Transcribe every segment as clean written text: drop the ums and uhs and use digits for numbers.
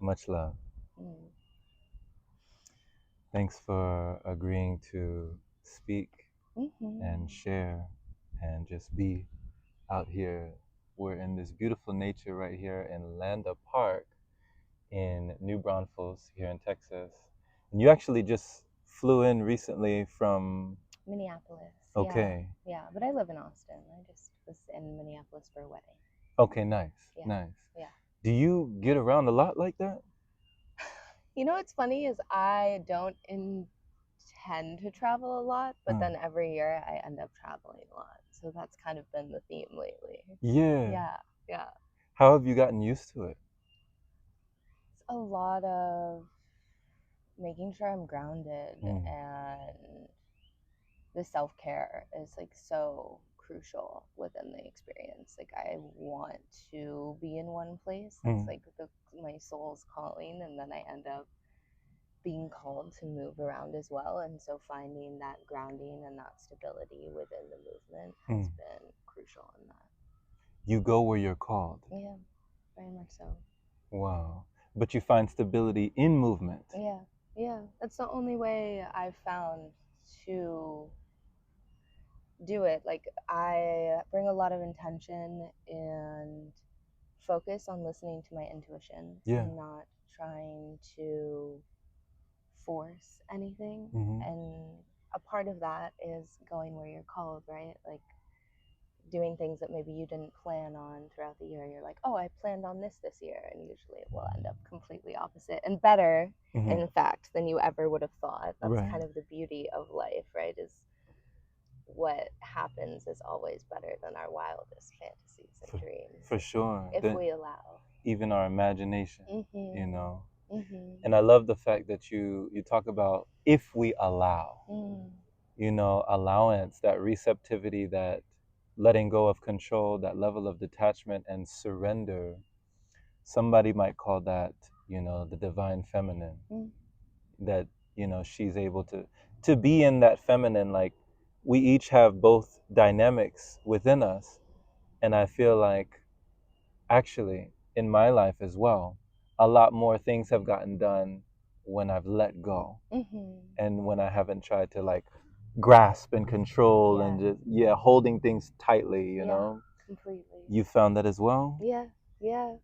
Much love. Mm. Thanks for agreeing to speak Mm-hmm. and share and just be out here. We're in this beautiful nature right here in Landa Park in New Braunfels here in Texas. And you actually just flew in recently from, Minneapolis, yeah. okay, Yeah, but I live in Austin. I just was in Minneapolis for a wedding. okay, nice, Yeah, nice. yeah. Do you get around a lot like that? You know what's funny is I don't intend to travel a lot, but Uh, then every year I end up traveling a lot. So that's kind of been the theme lately. yeah. Yeah, yeah. How have you gotten used to it? It's a lot of making sure I'm grounded, Mm, and the self-care is like so crucial within the experience. Like I want to be in one place. That's mm, like my soul's calling, and then I end up being called to move around as well. And so finding that grounding and that stability within the movement has mm. been crucial in that. You go where you're called. Yeah, very much so. Wow. But you find stability in movement. Yeah, yeah. That's the only way I've found to do it. Like I bring a lot of intention and focus on listening to my intuition Yeah. and not trying to force anything. Mm-hmm. And a part of that is going where you're called, right? Like doing things that maybe you didn't plan on throughout the year. You're like, oh, I planned on this year. And usually it will end up completely opposite and better, Mm-hmm. in fact, than you ever would have thought. That's Right. kind of the beauty of life, right? Is what happens is always better than our wildest fantasies and dreams, For sure. if we allow. Even our imagination, you Mm-hmm. know. Mm-hmm. And I love the fact that you talk about if we allow, Mm. you know, allowance, that receptivity, that letting go of control, that level of detachment and surrender. Somebody might call that, you know, the divine feminine. Mm. That, you know, she's able to be in that feminine. Like we each have both dynamics within us. And I feel like actually in my life as well, a lot more things have gotten done when I've let go Mm-hmm. and when I haven't tried to like grasp and control Yeah. and just, yeah, holding things tightly, you Yeah, know. completely. You found that as well? Yeah, yeah.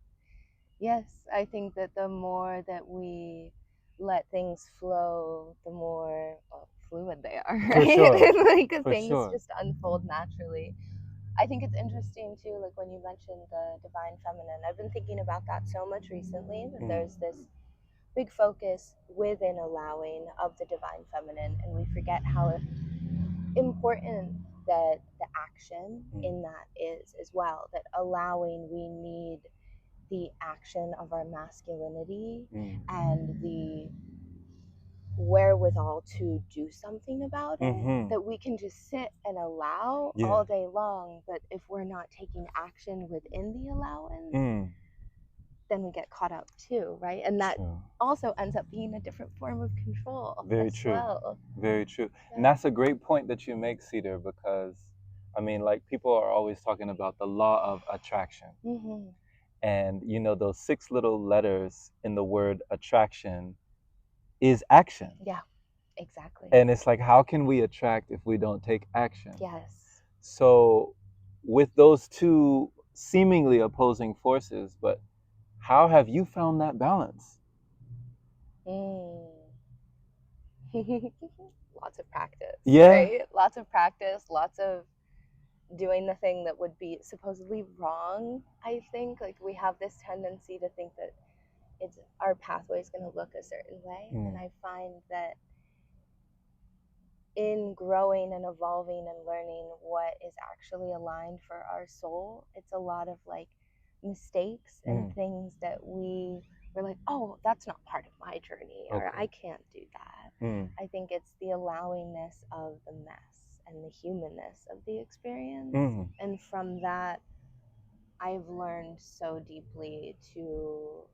Yes, I think that the more that we let things flow, the more fluid they are, For sure. right? Like For things sure. just unfold naturally. I think it's interesting too, like when you mentioned the divine feminine. I've been thinking about that so much recently, that there's this big focus within allowing of the divine feminine, and we forget how important that the action in that is as well. That allowing, we need the action of our masculinity and the wherewithal to do something about it, Mm-hmm. that we can just sit and allow Yeah. all day long, but if we're not taking action within the allowance, then we get caught up too, right? And that True. also ends up being a different form of control Very as true. well. Very true. And Yeah. that's a great point that you make, Cedar, because I mean, like people are always talking about the law of attraction. Mm-hmm. And you know, those 6 little letters in the word attraction is action. Yeah, exactly. And it's like, how can we attract if we don't take action? Yes. So, with those two seemingly opposing forces, but how have you found that balance? Mm. Lots of practice, Yeah. right? Lots of practice, lots of doing the thing that would be supposedly wrong. I think like we have this tendency to think that it's our pathway is going to look a certain way, and I find that in growing and evolving and learning what is actually aligned for our soul, it's a lot of like mistakes and things that we were like, oh, that's not part of my journey, or I can't do that. I think it's the allowingness of the mess and the humanness of the experience. And from that, I've learned so deeply to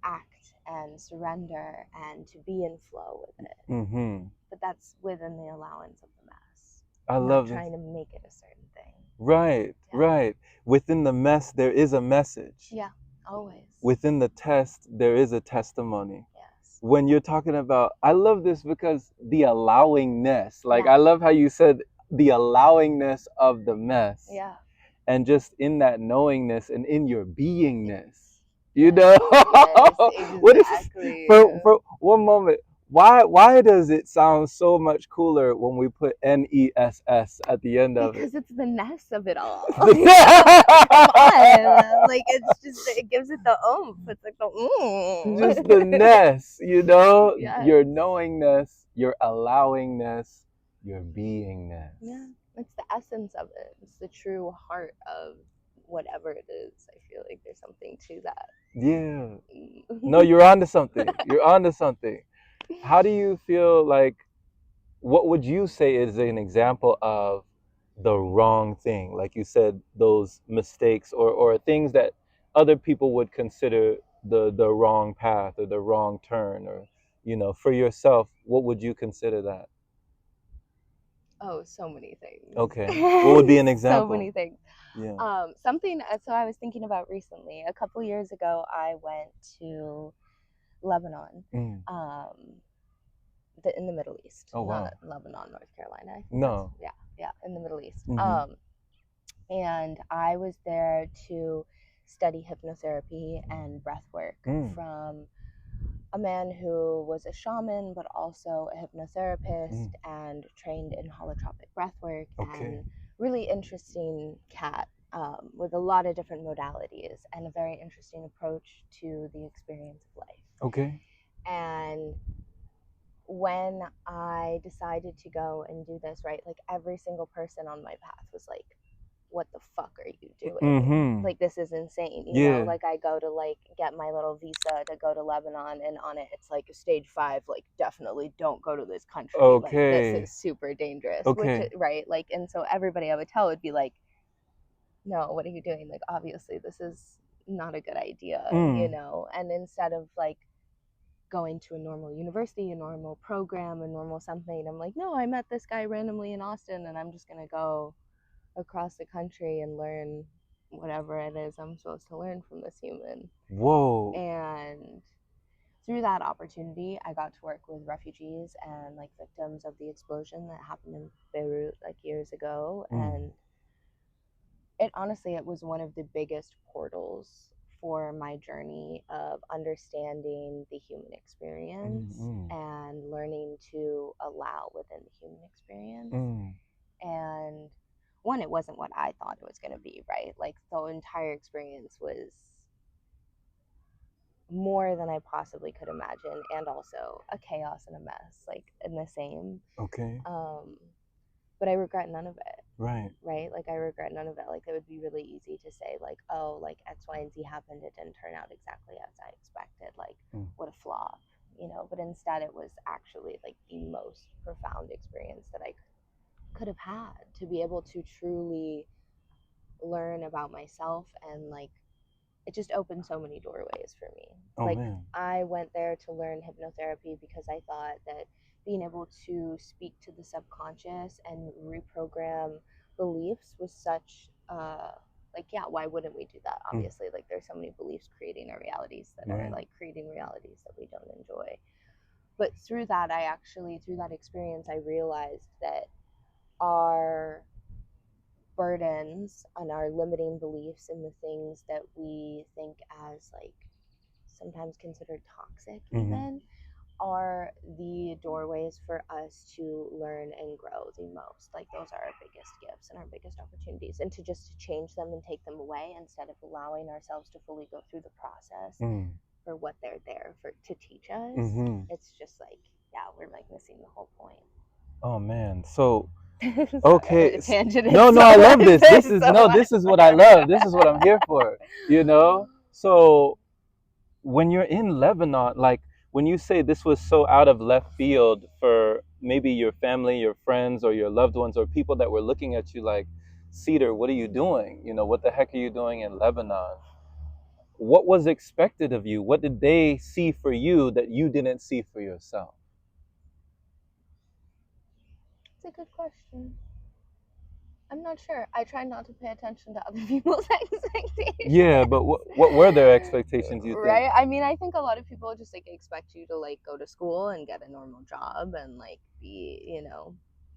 act and surrender and to be in flow with it. But that's within the allowance of the mess. I Not love trying it. to make it a certain thing. Right, Yeah. right. Within the mess, there is a message. Yeah. Always. Within the test, there is a testimony. Yes. When you're talking about, I love this because the allowingness, like Yeah. I love how you said the allowingness of the mess. Yeah. And just in that knowingness and in your beingness, Yes. know? Yes, What is exactly. for one moment? Why does it sound so much cooler when we put NESS at the end of Because it? it's the ness of it all. Come on, like it's just it gives it the oomph. It's like the Just the ness, Yes. your knowingness, your allowingness, your beingness. Yeah, it's the essence of it. It's the true heart of whatever it is. I feel like there's something to that. Yeah. No, you're onto something. You're onto something. How do you feel like, what would you say is an example of the wrong thing? Like you said, those mistakes or things that other people would consider the wrong path or the wrong turn, or, for yourself, what would you consider that? Oh, so many things. Okay. What would be an So example? many things. Yeah. Something. So I was thinking about recently. A couple years ago, I went to Lebanon. Mm. In the Middle East. Oh, wow. Not Lebanon, North Carolina. I think No. yeah, in the Middle East. Mhm. And I was there to study hypnotherapy and breathwork from a man who was a shaman, but also a hypnotherapist and trained in holotropic breathwork. Okay. And really interesting cat with a lot of different modalities and a very interesting approach to the experience of life. Okay. And when I decided to go and do this, right, like every single person on my path was like, what the fuck are you doing? Like, this is insane. You know, like I go to like get my little visa to go to Lebanon, and on it it's like stage 5, like definitely don't go to this country. Like this is super dangerous. Which, right? Like, and so everybody I would tell would be like, no, what are you doing? Like, obviously this is not a good idea, and instead of like going to a normal university, a normal program, a normal something, I'm like, no, I met this guy randomly in Austin and I'm just going to go across the country and learn whatever it is I'm supposed to learn from this human. Whoa. And through that opportunity, I got to work with refugees and like victims of the explosion that happened in Beirut like years ago. And it was one of the biggest portals for my journey of understanding the human experience and learning to allow within the human experience. And one, it wasn't what I thought it was going to be, right? Like the entire experience was more than I possibly could imagine, and also a chaos and a mess, like in the same. Okay. But I regret none of it. Right. Like I regret none of it. Like it would be really easy to say like, oh, like X, Y, and Z happened, it didn't turn out exactly as I expected, like what a flop, but instead it was actually like the most profound experience that I could have had, to be able to truly learn about myself. And like it just opened so many doorways for me. Man. I went there to learn hypnotherapy because I thought that being able to speak to the subconscious and reprogram beliefs was such like, yeah, why wouldn't we do that? Obviously, like there's so many beliefs creating our realities that are like creating realities that we don't enjoy. But through that experience, I realized that our burdens and our limiting beliefs and the things that we think as like sometimes considered toxic even are the doorways for us to learn and grow the most. Like those are our biggest gifts and our biggest opportunities, and to just change them and take them away instead of allowing ourselves to fully go through the process for what they're there for, to teach us. It's just like, yeah, we're like missing the whole point. Oh man. So Sorry, okay. No, I love this. This is what I love. This is what I'm here for. So when you're in Lebanon, like when you say this was so out of left field for maybe your family, your friends, or your loved ones, or people that were looking at you like, Cedar, what are you doing? What the heck are you doing in Lebanon? What was expected of you? What did they see for you that you didn't see for yourself? It's a good question. I'm not sure. I try not to pay attention to other people's expectations. Yeah, but what were their expectations, you think? Right? I mean, I think a lot of people just like expect you to like go to school and get a normal job and like be, you know,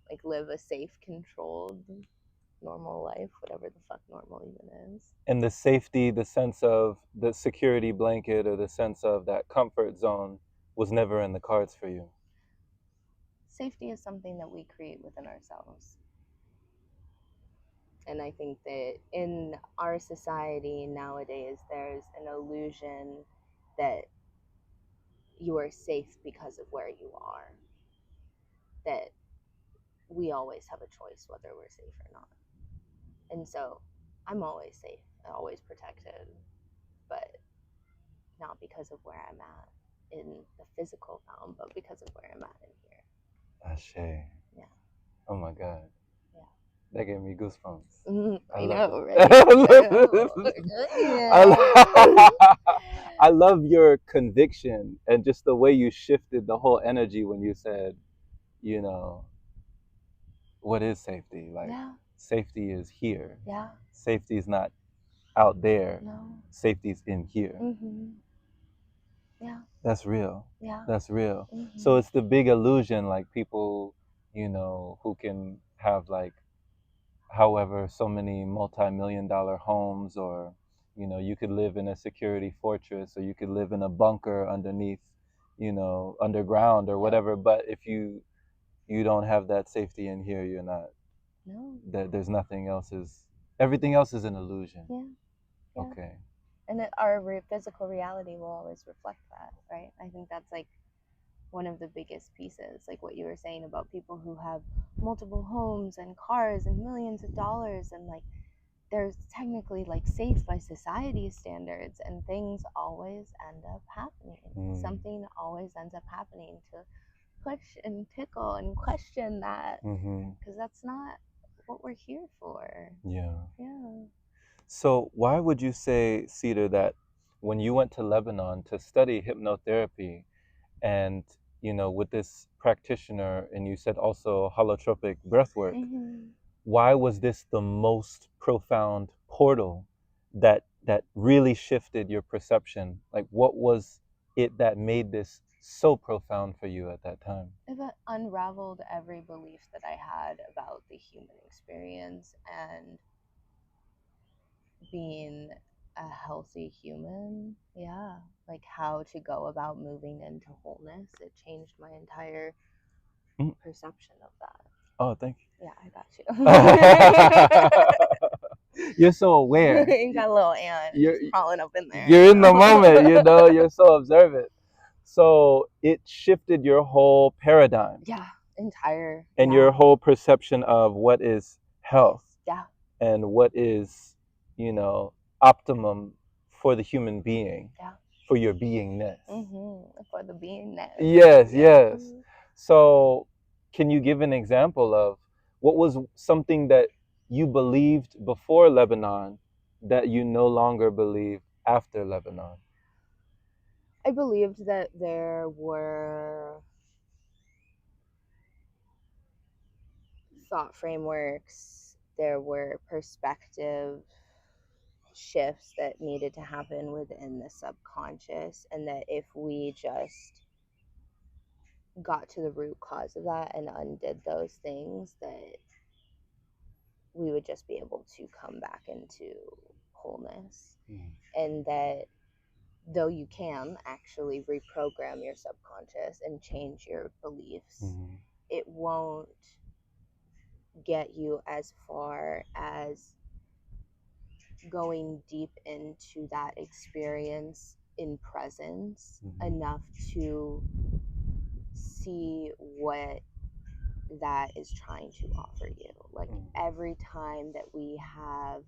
like live a safe, controlled, normal life, whatever the fuck normal even is. And the safety, the sense of the security blanket or the sense of that comfort zone was never in the cards for you. Safety is something that we create within ourselves. And I think that in our society nowadays, there's an illusion that you are safe because of where you are. That we always have a choice whether we're safe or not. And so I'm always safe, always protected, but not because of where I'm at in the physical realm, but because of where I'm at in here. Ashe. Yeah. Oh my God. Yeah. That gave me goosebumps. I know, it. right? I love your conviction and just the way you shifted the whole energy when you said, you know, what is safety? Like, Yeah. safety is here. Yeah. Safety is not out there. No. Safety is in here. Mm-hmm. Yeah. That's real. Yeah. That's real. Mm-hmm. So it's the big illusion, like people, who can have like however so many multi-million-dollar homes, or you could live in a security fortress, or you could live in a bunker underneath, underground or whatever. But if you don't have that safety in here, you're not. No. There's nothing else. Everything else is an illusion. Yeah. Yeah. Okay. And our physical reality will always reflect that, right? I think that's like one of the biggest pieces, like what you were saying about people who have multiple homes and cars and millions of dollars, and like they're technically like safe by society standards, and things always end up happening. Something always ends up happening to push and tickle and question that, because that's not what we're here for. Yeah. Yeah. So why would you say, Cedar, that when you went to Lebanon to study hypnotherapy, and with this practitioner, and you said also holotropic breathwork, why was this the most profound portal that really shifted your perception? Like, what was it that made this so profound for you at that time? It unraveled every belief that I had about the human experience and being a healthy human. Yeah, like how to go about moving into wholeness. It changed my entire perception of that. Oh, thank you. Yeah, I got you. You're so aware. You got a little ant just crawling up in there. You're in the moment, you're so observant. So it shifted your whole paradigm. Yeah, entire. And your whole perception of what is health. Yeah. And what is, optimum for the human being. Yeah. For your beingness. For the beingness. Yes, yes. So can you give an example of what was something that you believed before Lebanon that you no longer believe after Lebanon? I believed that there were thought frameworks, there were perspective shifts that needed to happen within the subconscious, and that if we just got to the root cause of that and undid those things, that we would just be able to come back into wholeness. And that though you can actually reprogram your subconscious and change your beliefs, it won't get you as far as going deep into that experience in presence enough to see what that is trying to offer you. Like every time that we have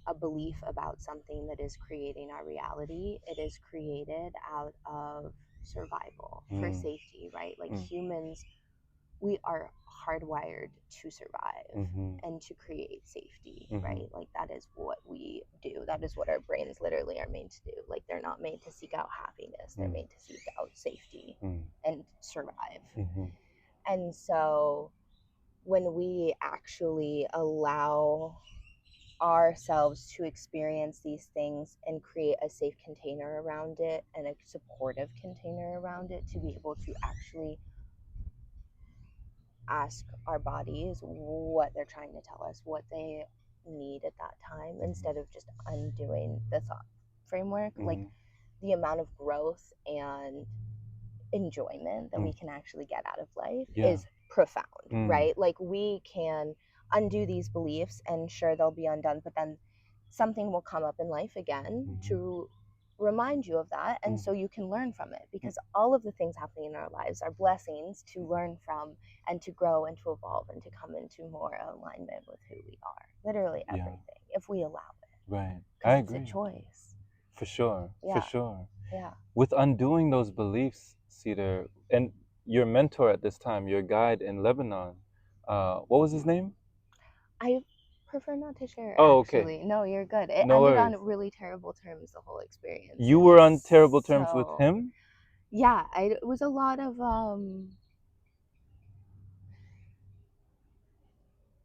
a belief about something that is creating our reality, it is created out of survival for safety, right? Like humans, we are hardwired to survive and to create safety, right? Like that is what we do. That is what our brains literally are made to do. Like they're not made to seek out happiness. They're made to seek out safety and survive. And so when we actually allow ourselves to experience these things and create a safe container around it and a supportive container around it to be able to actually ask our bodies what they're trying to tell us, what they need at that time, instead of just undoing the thought framework. Like, the amount of growth and enjoyment that we can actually get out of life is profound, right? Like, we can undo these beliefs and sure, they'll be undone, but then something will come up in life again to remind you of that, and so you can learn from it, because all of the things happening in our lives are blessings to learn from and to grow and to evolve and to come into more alignment with who we are. Literally everything, if we allow it. Right. I agree. It's a choice. For sure. Yeah. For sure. Yeah. With undoing those beliefs, Cedar, and your mentor at this time, your guide in Lebanon, what was his name? I prefer not to share. Oh, actually. okay. No, you're good. It No ended on worries. really terrible terms, the whole experience. You were on terrible terms with him? Yeah, it was a lot of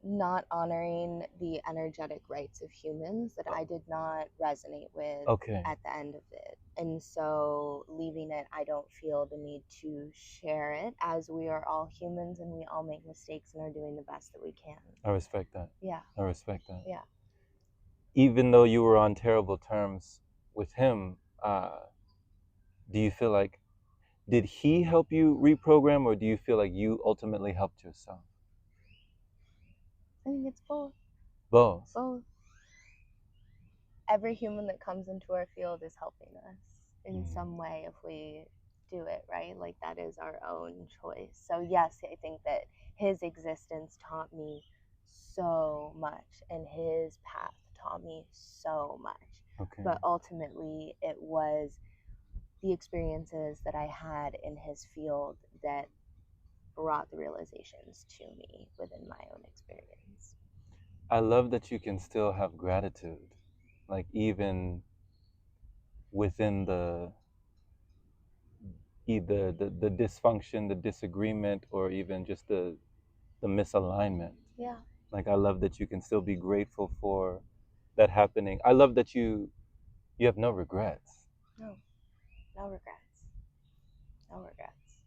not honoring the energetic rights of humans that I did not resonate with at the end of it. And so leaving it, I don't feel the need to share it, as we are all humans and we all make mistakes and are doing the best that we can. I respect that. Yeah. I respect that. Yeah. Even though you were on terrible terms with him, do you feel like, did he help you reprogram, or do you feel like you ultimately helped yourself? I think it's both. Both. Both. Every human that comes into our field is helping us in some way if we do it right. Like, that is our own choice. So yes, I think that his existence taught me so much, and his path taught me so much. But ultimately, it was the experiences that I had in his field that brought the realizations to me within my own experience. I love that you can still have gratitude, like even within the either the dysfunction, the disagreement, or even just the misalignment. Yeah. Like, I love that you can still be grateful for that happening. I love that you have no regrets. No regrets. No regrets.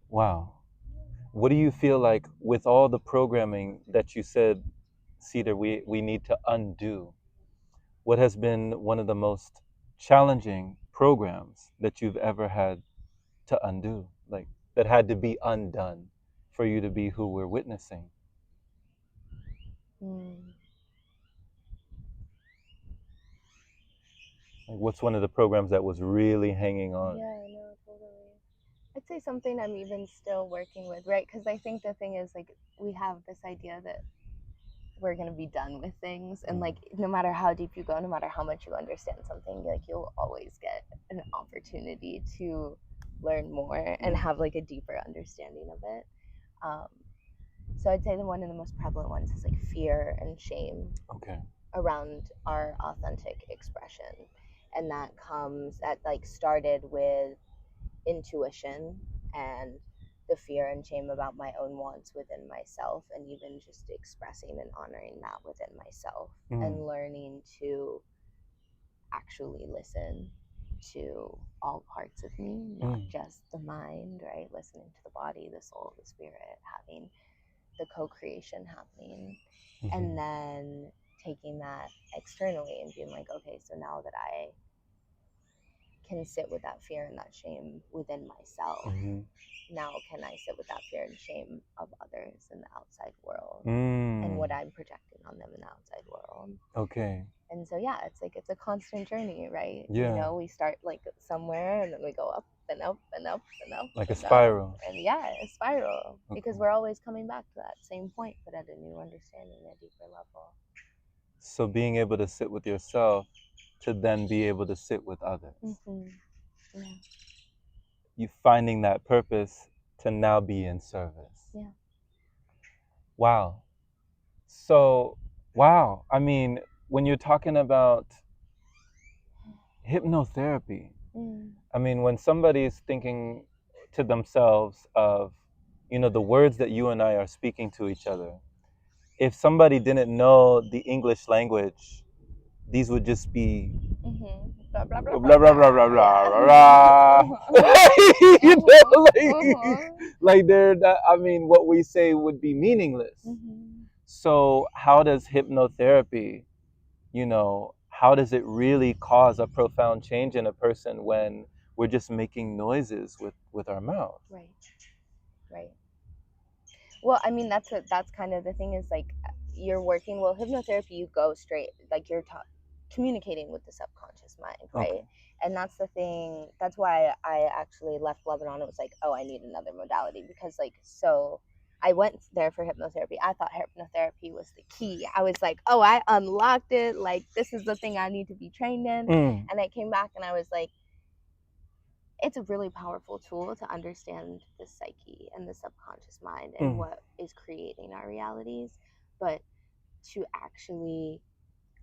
Wow. What do you feel like with all the programming that you said, Cedar, we need to undo? What has been one of the most challenging programs that you've ever had to undo, like that had to be undone for you to be who we're witnessing? Like, what's one of the programs that was really hanging on? Yeah, no, totally. I'd say something I'm even still working with, right? Because I think the thing is, like, we have this idea that we're going to be done with things, and like, no matter how deep you go, no matter how much you understand something, like, you'll always get an opportunity to learn more and have like a deeper understanding of it. So I'd say one of the most prevalent ones is like fear and shame around our authentic expression, and that like started with intuition and the fear and shame about my own wants within myself, and even just expressing and honoring that within myself, and learning to actually listen to all parts of me, not just the mind, right? Listening to the body, the soul, the spirit, having the co-creation happening, and then taking that externally and being like, okay, so now that I can sit with that fear and that shame within myself, now can I sit with that fear and shame of others in the outside world, and what I'm projecting on them in the outside world. And so yeah, it's like, it's a constant journey, right? You know, we start like somewhere and then we go up and up and up and up, like and a spiral. Up. And yeah, a spiral, because we're always coming back to that same point, but at a new understanding, a deeper level. So being able to sit with yourself to then be able to sit with others. Yeah. You finding that purpose to now be in service. Yeah. Wow. So, wow. I mean, when you're talking about hypnotherapy, I mean, when somebody's thinking to themselves of, you know, the words that you and I are speaking to each other, if somebody didn't know the English language, these would just be Blah blah blah blah blah blah blah blah. blah blah Yeah. blah. You know, like they're not, I mean, what we say would be meaningless. So how does hypnotherapy, you know, how does it really cause a profound change in a person when we're just making noises with our mouth? Right. Right. Well, I mean, that's kind of the thing is like you're working. Well, hypnotherapy, you go straight, like you're communicating with the subconscious mind, right? Okay. And that's the thing. That's why I actually left Lebanon. It was like, oh, I need another modality because, like, so I went there for hypnotherapy. I thought hypnotherapy was the key. I was like, oh, I unlocked it. Like, this is the thing I need to be trained in. And I came back and I was like, it's a really powerful tool to understand the psyche and the subconscious mind and what is creating our realities. But to actually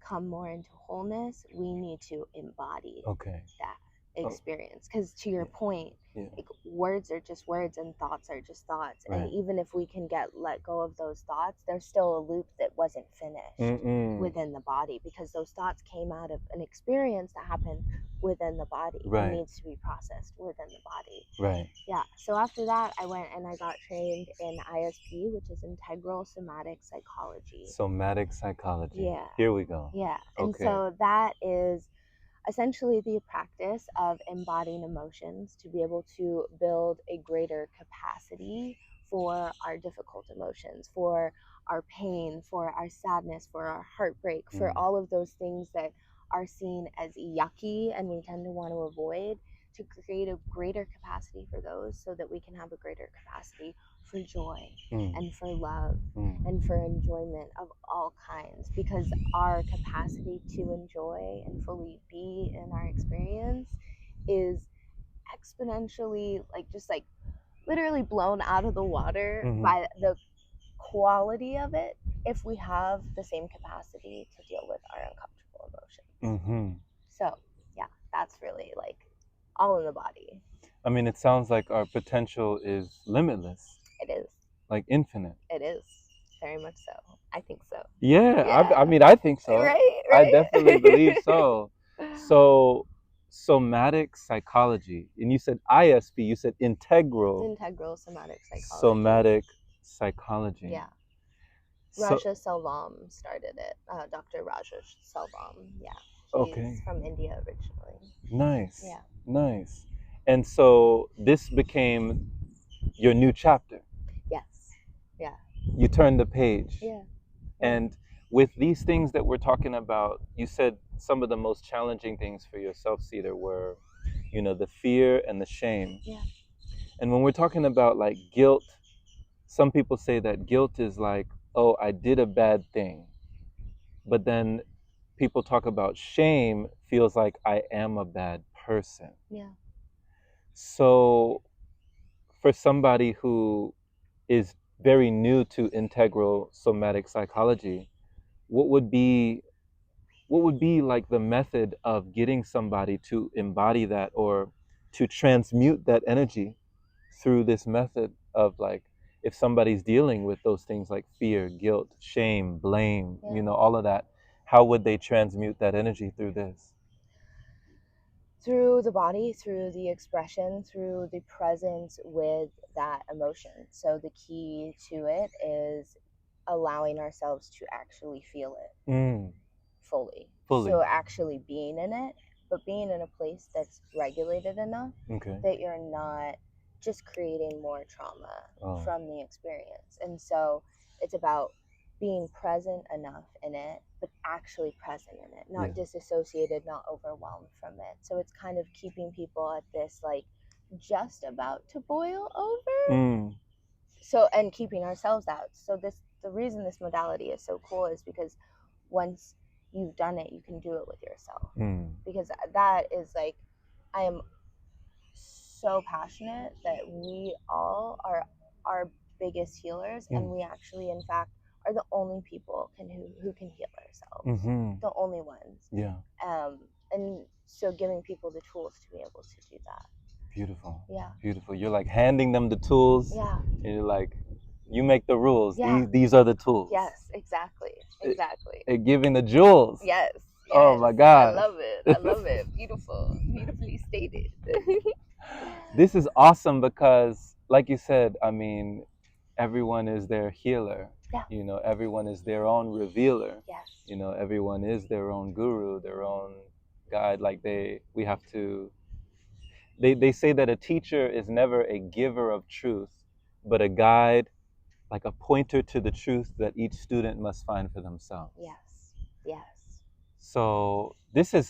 come more into wholeness, we need to embody that experience. Because to your point, like words are just words and thoughts are just thoughts. Right. And even if we can let go of those thoughts, there's still a loop that wasn't finished within the body because those thoughts came out of an experience that happened within the body. Right. It needs to be processed within the body. Right. Yeah. So after that, I went and I got trained in ISP, which is Integral Somatic Psychology. Somatic Psychology. Yeah. Here we go. Yeah. And so that is essentially the practice of embodying emotions to be able to build a greater capacity for our difficult emotions, for our pain, for our sadness, for our heartbreak, for all of those things that are seen as yucky and we tend to want to avoid, to create a greater capacity for those so that we can have a greater capacity for joy and for love and for enjoyment of all kinds, because our capacity to enjoy and fully be in our experience is exponentially like literally blown out of the water by the quality of it if we have the same capacity to deal with our uncomfortable emotions. So yeah, that's really like all in the body. I mean, it sounds like our potential is limitless. It is. Like infinite. It is. Very much so. I think so. Yeah. I mean, I think so. Right? I definitely believe so. So, somatic psychology. And you said ISP, you said integral Somatic Psychology. Somatic psychology. Yeah. Raja Selvam started it. Dr. Raja Selvam. Yeah. He's from India originally. Nice. Yeah. Nice. And so this became your new chapter. Yes. Yeah. You turned the page. Yeah. And with these things that we're talking about, you said some of the most challenging things for yourself, Cedar, were, you know, the fear and the shame. Yeah. And when we're talking about like guilt, some people say that guilt is like, oh, I did a bad thing. But then people talk about shame feels like I am a bad person. Yeah. So for somebody who is very new to integral somatic psychology, what would be like the method of getting somebody to embody that or to transmute that energy through this method of like, if somebody's dealing with those things like fear, guilt, shame, blame, you know, all of that, how would they transmute that energy through this? Through the body, through the expression, through the presence with that emotion. So the key to it is allowing ourselves to actually feel it fully. So actually being in it, but being in a place that's regulated enough that you're not just creating more trauma from the experience. And so it's about being present enough in it, but actually present in it, not disassociated, not overwhelmed from it. So it's kind of keeping people at this like just about to boil over. So, and keeping ourselves out. So the reason this modality is so cool is because once you've done it, you can do it with yourself. Because that is like, I am so passionate that we all are our biggest healers, and we actually, in fact, are the only people who can heal ourselves. The only ones. Yeah. And so giving people the tools to be able to do that. Beautiful. Yeah. Beautiful. You're like handing them the tools. Yeah. And you're like, you make the rules. Yeah. These are the tools. Yes, exactly. Giving the jewels. Yes. Oh my I gosh. love it. I love it. Beautiful. Beautifully stated. This is awesome because, like you said, I mean, everyone is their healer. Yeah. You know, everyone is their own revealer. Yes. You know, everyone is their own guru, their own guide. Like we have to. They say that a teacher is never a giver of truth, but a guide, like a pointer to the truth that each student must find for themselves. Yes. Yes. So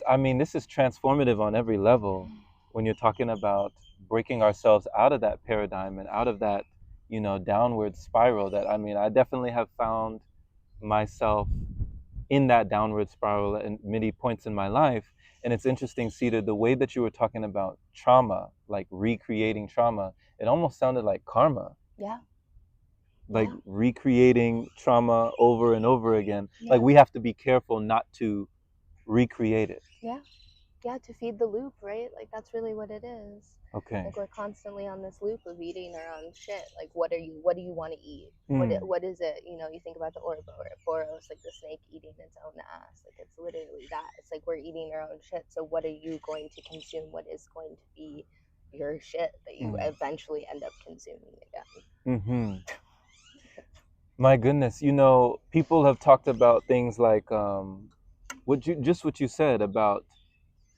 I mean, this is transformative on every level when you're talking about breaking ourselves out of that paradigm and out of that, you know, downward spiral that, I mean, I definitely have found myself in that downward spiral at many points in my life. And it's interesting, Cedar, the way that you were talking about trauma, like recreating trauma, it almost sounded like karma. Yeah. Like recreating trauma over and over again. Yeah. Like we have to be careful not to recreate it. Yeah. Yeah, to feed the loop, right? Like that's really what it is. Okay. Like we're constantly on this loop of eating our own shit. Like what do you want to eat? What is it? You know, you think about the Ouroboros, like the snake eating its own ass. Like it's literally that. It's like we're eating our own shit. So what are you going to consume? What is going to be your shit that you eventually end up consuming again? Mm-hmm. My goodness, you know, people have talked about things like what you said about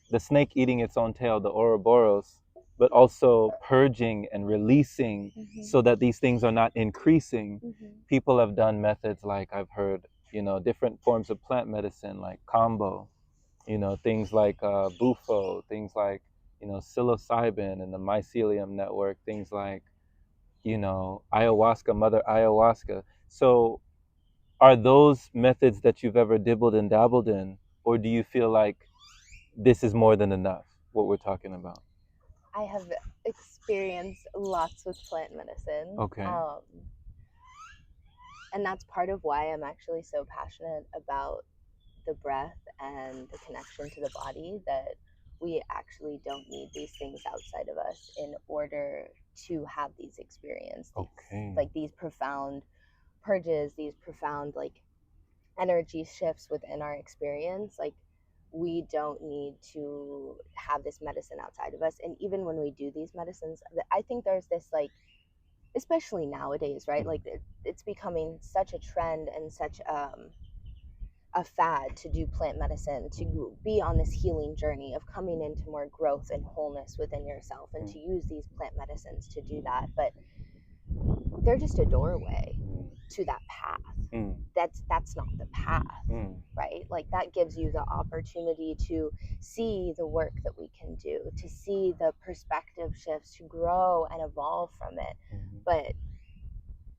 the snake eating its own tail, the Ouroboros, but also purging and releasing so that these things are not increasing. People have done methods like, I've heard, you know, different forms of plant medicine like combo, you know, things like bufo, things like, you know, psilocybin and the mycelium network, things like, you know, ayahuasca, mother ayahuasca. So are those methods that you've ever dibbled and dabbled in, or do you feel like this is more than enough, what we're talking about? I have experienced lots with plant medicine. Okay. And that's part of why I'm actually so passionate about the breath and the connection to the body, that we actually don't need these things outside of us in order to have these experiences. Okay. Like these profound purges, these profound like energy shifts within our experience. Like we don't need to have this medicine outside of us. And even when we do these medicines, I think there's this like, especially nowadays, right? Like it's becoming such a trend and such a fad to do plant medicine, to be on this healing journey of coming into more growth and wholeness within yourself, and to use these plant medicines to do that. But they're just a doorway to that path. That's not the path, right? Like that gives you the opportunity to see the work that we can do, to see the perspective shifts, to grow and evolve from it. But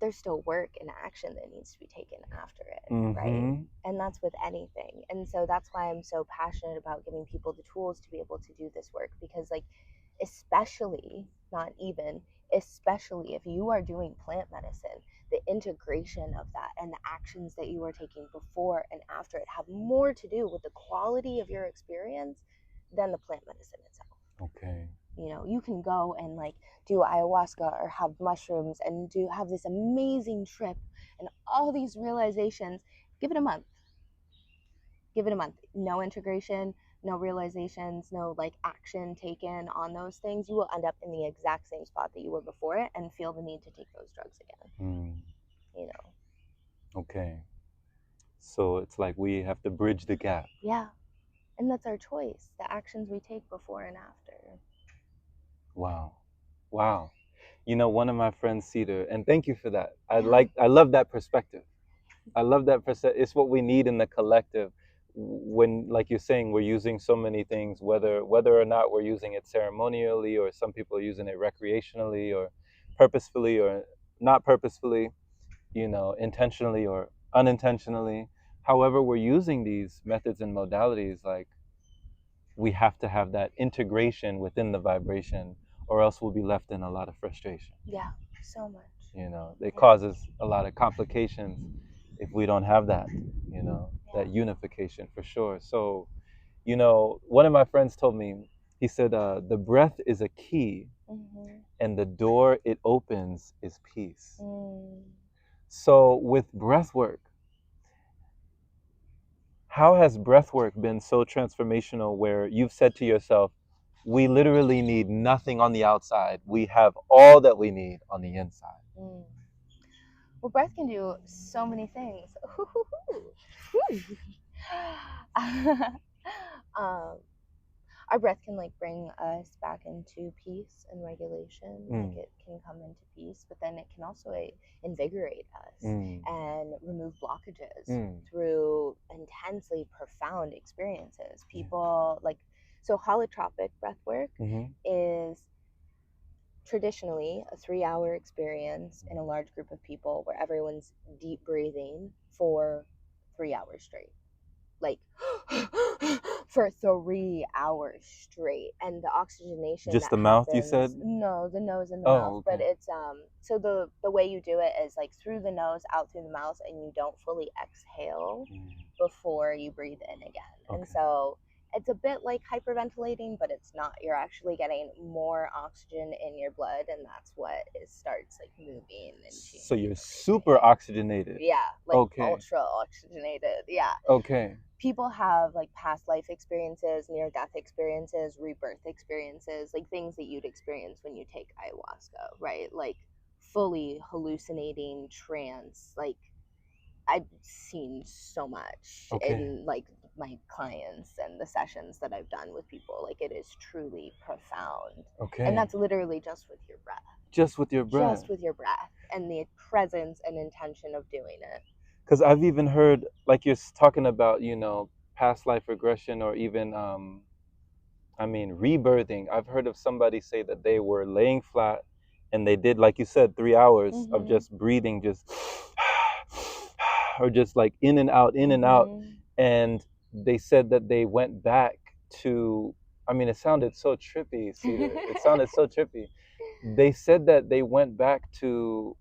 there's still work and action that needs to be taken after it, right? And that's with anything. And so that's why I'm so passionate about giving people the tools to be able to do this work, because like, especially if you are doing plant medicine, the integration of that and the actions that you are taking before and after it have more to do with the quality of your experience than the plant medicine itself. Okay. You know, you can go and like do ayahuasca or have mushrooms and have this amazing trip and all these realizations. Give it a month. No integration, no realizations, no like action taken on those things. You will end up in the exact same spot that you were before it and feel the need to take those drugs again. You know. Okay. So it's like we have to bridge the gap. Yeah. And that's our choice, the actions we take before and after. Wow. You know, one of my friends, Cedar, and thank you for that. I love that perspective. I love that perspective. It's what we need in the collective when, like you're saying, we're using so many things, whether or not we're using it ceremonially, or some people are using it recreationally or purposefully or not purposefully, you know, intentionally or unintentionally. However we're using these methods and modalities, like we have to have that integration within the vibration, or else we'll be left in a lot of frustration. Yeah, so much. You know, it causes a lot of complications if we don't have that, you know, that unification for sure. So, you know, one of my friends told me, He said, the breath is a key, and the door it opens is peace. So with breath work, how has breath work been so transformational where you've said to yourself, we literally need nothing on the outside. We have all that we need on the inside. Well, breath can do so many things. Our breath can like bring us back into peace and regulation. Like it can come into peace, but then it can also invigorate us and remove blockages through intensely profound experiences. People like, so holotropic breathwork is traditionally a 3-hour experience in a large group of people where everyone's deep breathing for 3 hours straight. Like for 3 hours straight, and the oxygenation just that the mouth happens, you said? No, the nose and the mouth. Okay. But it's so the way you do it is like through the nose, out through the mouth, and you don't fully exhale before you breathe in again. Okay. And so it's a bit like hyperventilating, but it's not. You're actually getting more oxygen in your blood, and that's what it starts like moving and changing. So you're super oxygenated. Yeah, like ultra oxygenated. Yeah. Okay. People have like past life experiences, near-death experiences, rebirth experiences, like things that you'd experience when you take ayahuasca, right? Like fully hallucinating trance. Like I've seen so much in like my clients and the sessions that I've done with people. Like it is truly profound. Okay. And that's literally just with your breath. Just with your breath. Just with your breath and the presence and intention of doing it. Because I've even heard, like you're talking about, you know, past life regression or even, rebirthing. I've heard of somebody say that they were laying flat and they did, like you said, 3 hours of just breathing, just, or just like in and out, in and out. And they said that they went back to, it sounded so trippy, Cedar. It sounded so trippy. They said that they went back to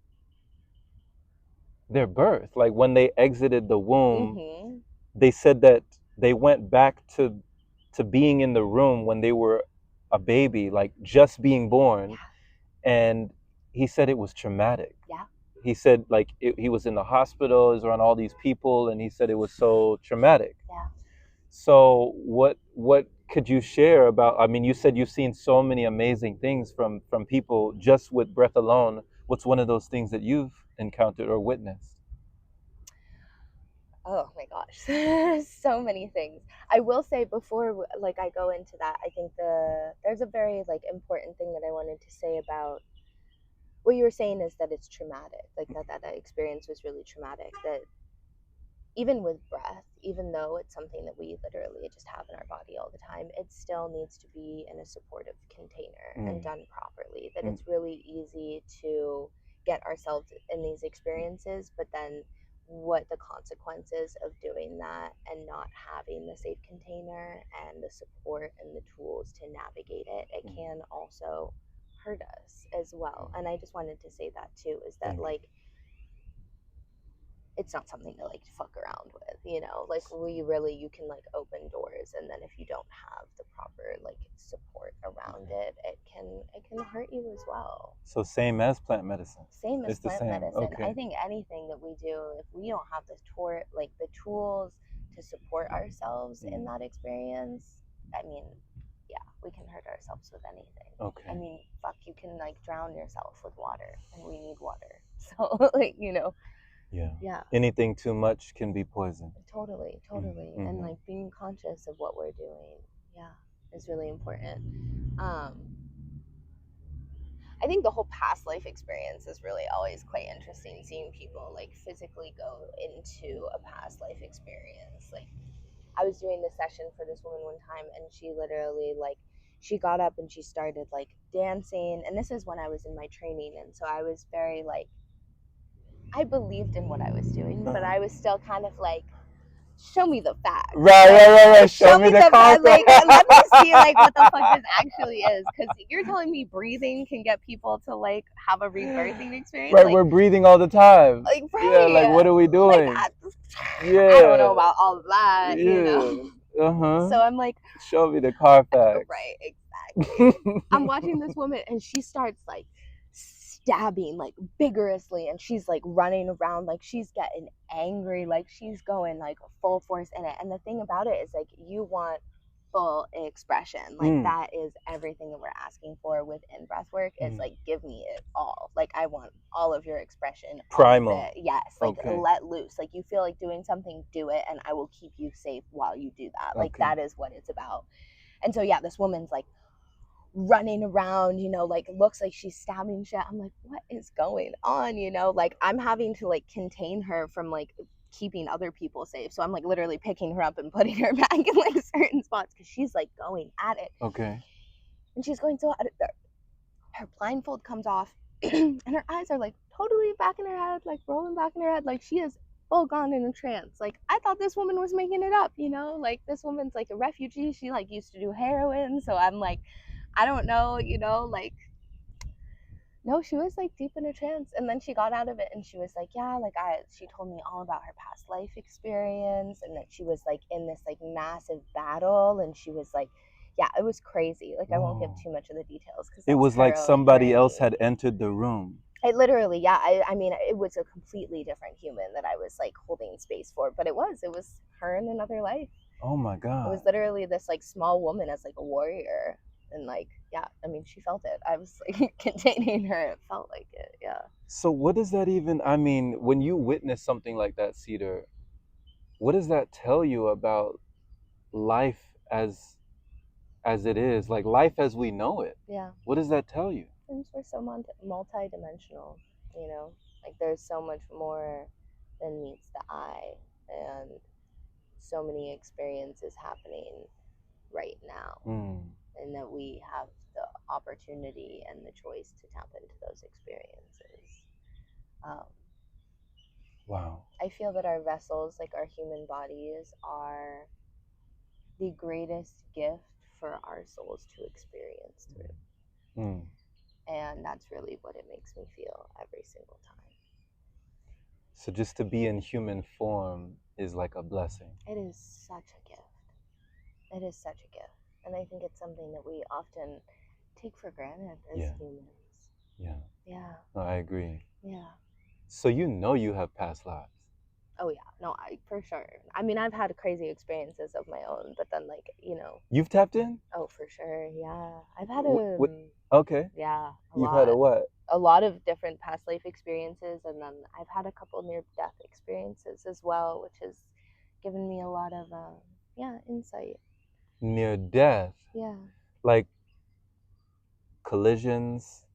their birth, like when they exited the womb. They said that they went back to being in the room when they were a baby, like just being born. And he said it was traumatic. He said like he was in the hospital, he was around all these people, and he said it was so traumatic. So what could you share about, you said you've seen so many amazing things from people just with breath alone. What's one of those things that you've encountered or witnessed? Oh my gosh, so many things. I will say before like I go into that, I think there's a very like important thing that I wanted to say about what you were saying is that it's traumatic, like that experience was really traumatic. That even with breath, even though it's something that we literally just have in our body all the time, it still needs to be in a supportive container and done properly. That it's really easy to get ourselves in these experiences, but then what the consequences of doing that and not having the safe container and the support and the tools to navigate it, it can also hurt us as well. And I just wanted to say that too, is that like it's not something to like fuck around with, you know, like you can like open doors, and then if you don't have the proper like support around it, it can hurt you as well. So same as plant medicine. Same as plant medicine. Okay. I think anything that we do, if we don't have the tools to support ourselves in that experience, we can hurt ourselves with anything. Okay. Fuck, you can like drown yourself with water, and we need water. So like, you know. Yeah. Anything too much can be poison. Totally. And like being conscious of what we're doing, is really important. I think the whole past life experience is really always quite interesting, seeing people like physically go into a past life experience. Like I was doing this session for this woman one time, and she literally like she got up and she started like dancing, and this is when I was in my training, and so I was very like, I believed in what I was doing, but I was still kind of like, show me the facts. Right. Show me the facts. Like, let me see like what the fuck this actually is. Because you're telling me breathing can get people to like have a rebirthing experience. Right, like, we're breathing all the time. Like, right. Yeah, like what are we doing? Like, I don't know about all of that, you know. So I'm like, show me the car facts. Right, I'm watching this woman and she starts like stabbing like vigorously, and she's like running around like she's getting angry, like she's going like full force in it. And the thing about it is like you want full expression, like that is everything that we're asking for within breathwork is like give me it all, like I want all of your expression, primal, all of it. Yes, like let loose, like you feel like doing something, do it, and I will keep you safe while you do that. Like that is what it's about. And so yeah, this woman's like running around, you know, like looks like she's stabbing shit. I'm like, what is going on? You know, like I'm having to like contain her from like keeping other people safe. So I'm like literally picking her up and putting her back in like certain spots because she's like going at it. Okay. And she's going so at it. Her blindfold comes off and her eyes are like totally back in her head, like rolling back in her head, like she is full gone in a trance. Like I thought this woman was making it up, you know, like this woman's like a refugee. She like used to do heroin. So I'm like, I don't know, you know, like, no, she was like deep in a trance. And then she got out of it and she was like, yeah, like she told me all about her past life experience and that she was like in this like massive battle. And she was like, yeah, it was crazy. Like I won't give too much of the details because it was like somebody else had entered the room. It literally, yeah. I mean, it was a completely different human that I was like holding space for, but it was her in another life. Oh my God. It was literally this like small woman as like a warrior. And like, yeah, I mean, she felt it. I was like containing her. It felt like it, yeah. So what does that even, I mean, when you witness something like that, Cedar, what does that tell you about life as it is, like life as we know it? Yeah. What does that tell you? Things were so multi-dimensional, you know, like there's so much more than meets the eye, and so many experiences happening right now, and that we have the opportunity and the choice to tap into those experiences. Wow. I feel that our vessels, like our human bodies, are the greatest gift for our souls to experience through. And that's really what it makes me feel every single time. So just to be in human form is like a blessing. It is such a gift. It is such a gift. And I think it's something that we often take for granted as humans. Yeah. Yeah. No, I agree. Yeah. So you know you have past lives. Oh yeah, no, for sure. I mean, I've had crazy experiences of my own, but then like, you know. You've tapped in? Oh, for sure, yeah. I've had okay. Yeah, You've had a what? A lot of different past life experiences, and then I've had a couple near-death experiences as well, which has given me a lot of insight. Near death? Yeah. Like collisions?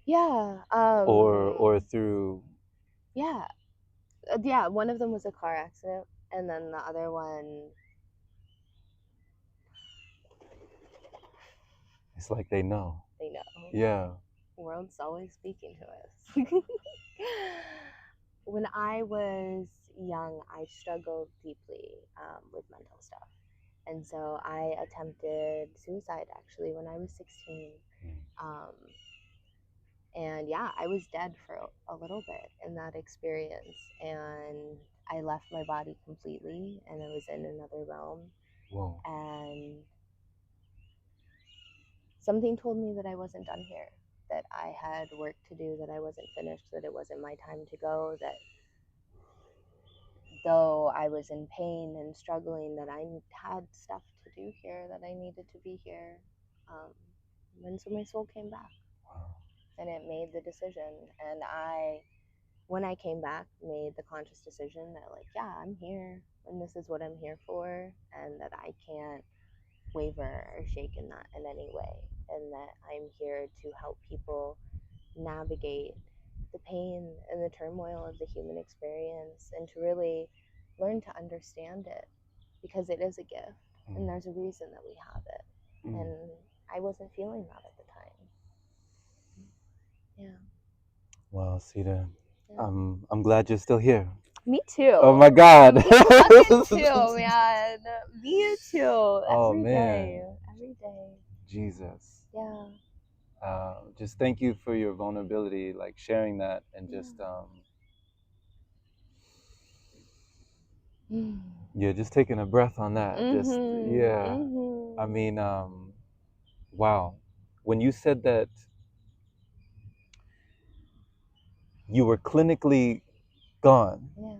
Yeah. Or through. Yeah. Yeah, one of them was a car accident, and then the other one. It's like they know. They know. Yeah. The world's always speaking to us. When I was young, I struggled deeply with mental stuff. And so I attempted suicide actually when I was 16. And yeah, I was dead for a little bit in that experience. And I left my body completely and I was in another realm. Whoa. And something told me that I wasn't done here, that I had work to do, that I wasn't finished, that it wasn't my time to go, that though I was in pain and struggling, that I had stuff to do here, that I needed to be here. And so my soul came back. Wow. And it made the decision. And when I came back, made the conscious decision that like, yeah, I'm here and this is what I'm here for, and that I can't waver or shake in that in any way, and that I'm here to help people navigate the pain and the turmoil of the human experience, and to really learn to understand it, because it is a gift and there's a reason that we have it. And I wasn't feeling that at the time. Yeah. Well, Cedar, I'm glad you're still here. Me too. Oh my God. Me fucking too, man. Me too. Every day. Every day. Jesus. Yeah. Just thank you for your vulnerability, like sharing that, and just just taking a breath on that. Just I mean, Wow. When you said that you were clinically gone, Yeah.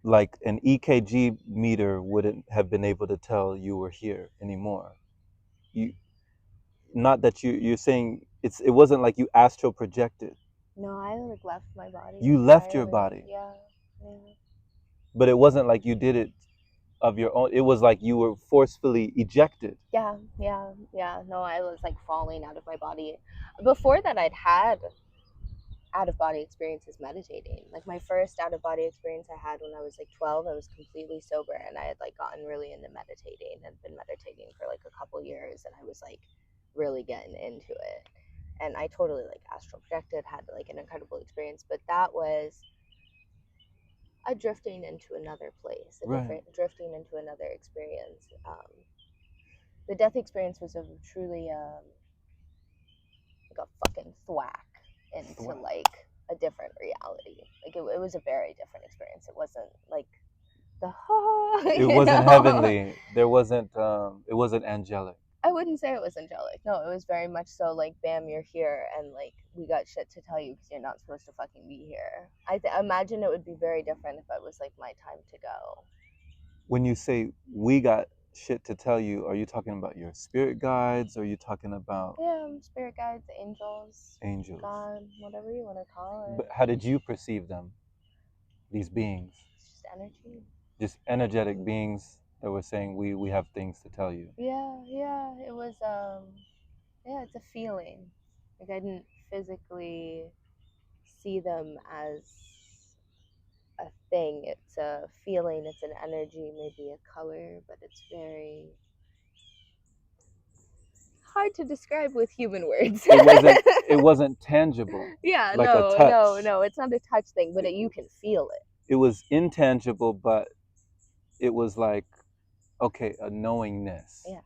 like an EKG meter wouldn't have been able to tell you were here anymore. You, not that you're saying it wasn't like you astral projected. No, I like left my body You left your entirely. body, Yeah. Yeah. but it wasn't like you did it of your own. It was like you were forcefully ejected. Yeah, yeah, yeah. No, I was like falling out of my body. Before that, I'd had out of body experiences meditating. Like my first out of body experience I had when I was like 12, I was completely sober and I had like gotten really into meditating and been meditating for like a couple years and I was like really getting into it. And I totally like astral projected, had like an incredible experience, but that was a drifting into another place, a Right. different drifting into another experience. The death experience was a truly like a fucking thwack into Thwack. like a different reality. Like it was a very different experience. It wasn't like the It wasn't heavenly. There wasn't. It wasn't angelic. I wouldn't say it was angelic. No, it was very much so like, bam, you're here, and like we got shit to tell you because you're not supposed to fucking be here. I imagine it would be very different if it was like my time to go. When you say we got shit to tell you, are you talking about your spirit guides? Or are you talking about Yeah, spirit guides, angels, angels? God, whatever you want to call But it. how did you perceive them? These beings, It's just energy. just energetic beings that were saying we have things to tell you. Yeah, yeah. It was yeah, it's a feeling. Like I didn't physically see them as a thing. It's a feeling, it's an energy, maybe a color, but it's very hard to describe with human words. It wasn't tangible. Yeah, Like a no, touch. no, it's not a touch thing, but you can feel it. It was intangible, but it was like, okay, a knowingness. Yeah.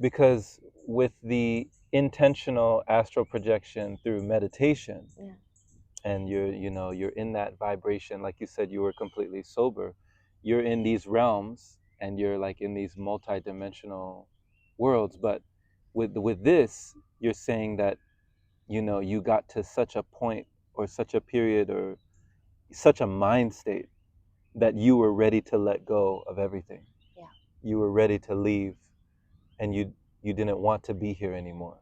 Because with the intentional astral projection through meditation, Yeah. and you're in that vibration, like you said, you were completely sober, you're in these realms and you're like in these multi-dimensional worlds. But with this, you're saying that you got to such a point or such a period or such a mind state that you were ready to let go of everything. Yeah. You were ready to leave, and you didn't want to be here anymore.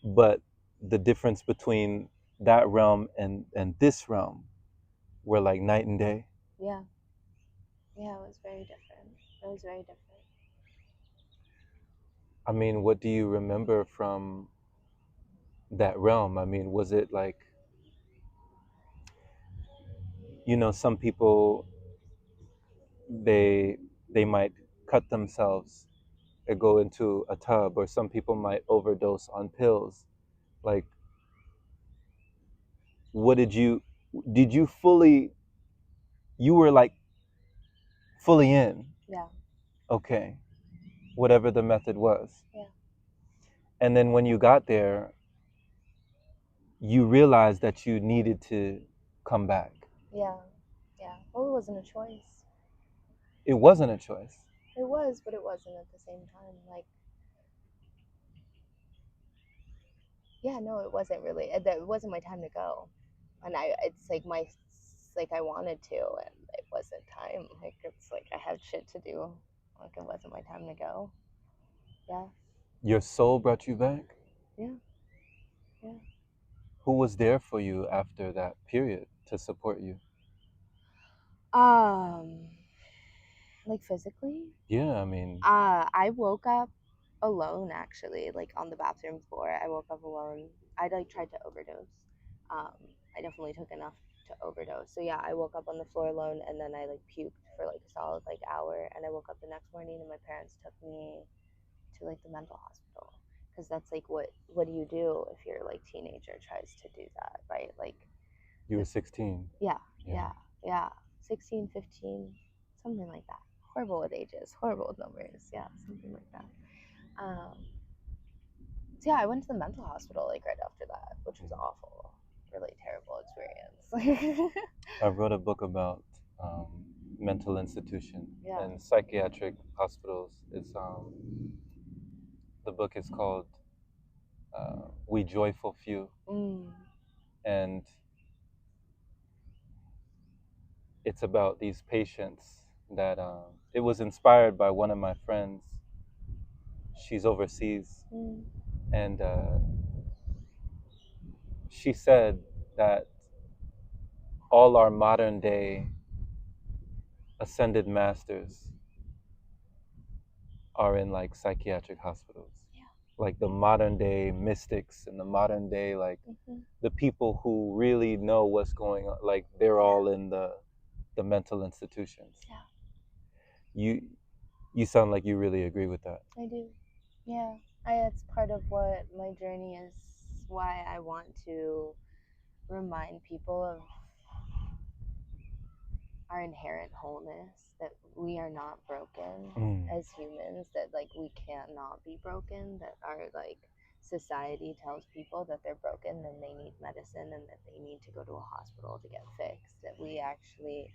But the difference between that realm and this realm were like night and day. Yeah. Yeah, it was very different. It was very different. I mean, what do you remember from that realm? I mean, was it like, some people, they they might cut themselves or go into a tub, or some people might overdose on pills. Like, what did you fully, you were like fully in? Yeah. Okay, whatever the method was. Yeah. And then when you got there, you realized that you needed to come back. Yeah. Yeah. Well, it wasn't a choice. It wasn't a choice. It was, but it wasn't at the same time. Like, yeah, no, it wasn't really. It wasn't my time to go, and it's like I wanted to, and it wasn't time. Like it's like I had shit to do. Like it wasn't my time to go. Yeah. Your soul brought you back. Yeah. Yeah. Who was there for you after that period to support you? Um, like physically. Yeah, I mean, I woke up alone actually, like on the bathroom floor. I woke up alone. I like tried to overdose. Um, I definitely took enough to overdose. So yeah, I woke up on the floor alone and then I like puked for like a solid like hour and I woke up the next morning and my parents took me to like the mental hospital because that's like what do you do if your like teenager tries to do that, right? Like you were 16. yeah, yeah, yeah. 16, 15, something like that. Horrible with ages, horrible with numbers. Yeah, something like that. Um, so yeah, I went to the mental hospital like right after that, which was awful. Really terrible experience. I wrote a book about mental institution Yeah. and psychiatric hospitals. the book is called We Joyful Few. And it's about these patients that it was inspired by one of my friends. She's overseas, and she said that all our modern day ascended masters are in like psychiatric hospitals. Like the modern day mystics and the modern day like the people who really know what's going on, like they're all in the mental institutions. You sound like you really agree with that. I do. Yeah. It's part of what my journey is, why I want to remind people of our inherent wholeness, that we are not broken as humans, that like we cannot be broken, that our like society tells people that they're broken, then they need medicine and that they need to go to a hospital to get fixed, that we actually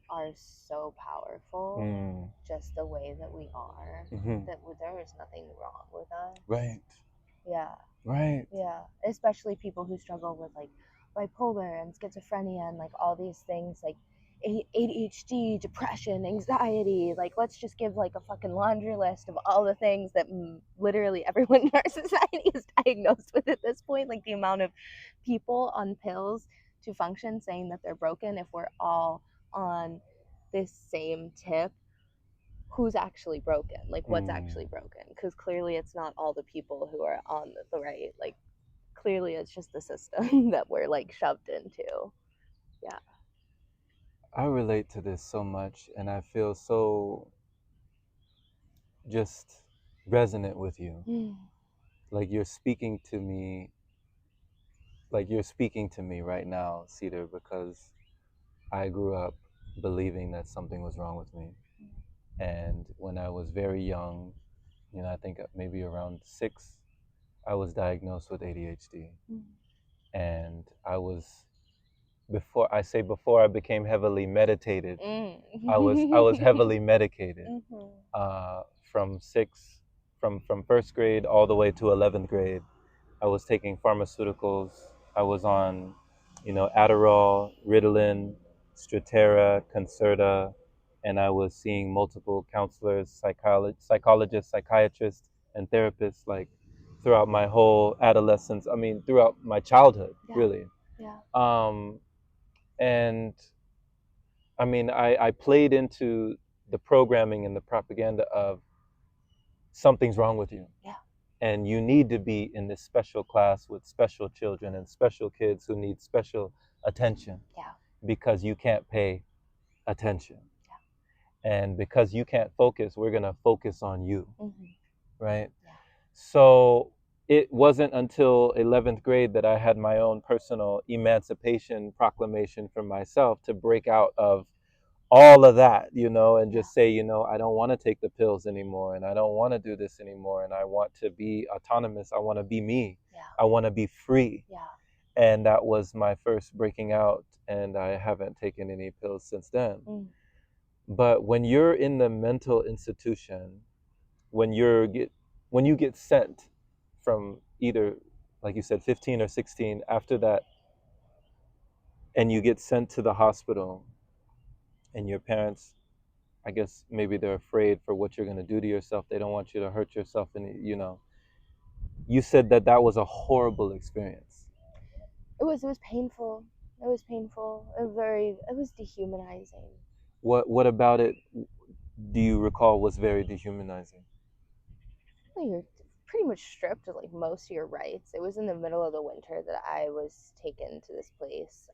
are so powerful just the way that we are, that there is nothing wrong with us. Right. Yeah. Right. Yeah. Especially people who struggle with like bipolar and schizophrenia and like all these things, like ADHD, depression, anxiety. Like, let's just give like a fucking laundry list of all the things that literally everyone in our society is diagnosed with at this point. Like the amount of people on pills to function saying that they're broken, if we're all on this same tip, who's actually broken, like what's actually broken, because clearly it's not all the people who are on the right, like clearly it's just the system that we're like shoved into. Yeah, I relate to this so much, and I feel so just resonant with you. Like you're speaking to me, right now, Cedar, because I grew up believing that something was wrong with me. And when I was very young, I think maybe around 6, I was diagnosed with ADHD. And I was, before I became heavily meditated, I was heavily medicated from first grade all the way to 11th grade. I was taking pharmaceuticals. I was on, Adderall, Ritalin, Strattera, Concerta, and I was seeing multiple counselors, psychologists, psychiatrists, and therapists, like throughout my whole adolescence. I mean, throughout my childhood, really. Yeah. And I mean, I played into the programming and the propaganda of something's wrong with you. Yeah. And you need to be in this special class with special children and special kids who need special attention. Yeah. Because you can't pay attention. Yeah. And because you can't focus, we're going to focus on you. Right? Yeah. So it wasn't until 11th grade that I had my own personal emancipation proclamation for myself to break out of all of that, and just say, I don't want to take the pills anymore, and I don't want to do this anymore, and I want to be autonomous. I want to be me. Yeah. I want to be free. Yeah. And that was my first breaking out, and I haven't taken any pills since then. But when you're in the mental institution, when you get sent from either, like you said, 15 or 16, after that, and you get sent to the hospital, and your parents, I guess maybe they're afraid for what you're going to do to yourself. They don't want you to hurt yourself. And, you said that was a horrible experience. It was painful. It was painful. It was dehumanizing. What about it do you recall was very dehumanizing? Well, you're pretty much stripped of like most of your rights. It was in the middle of the winter that I was taken to this place.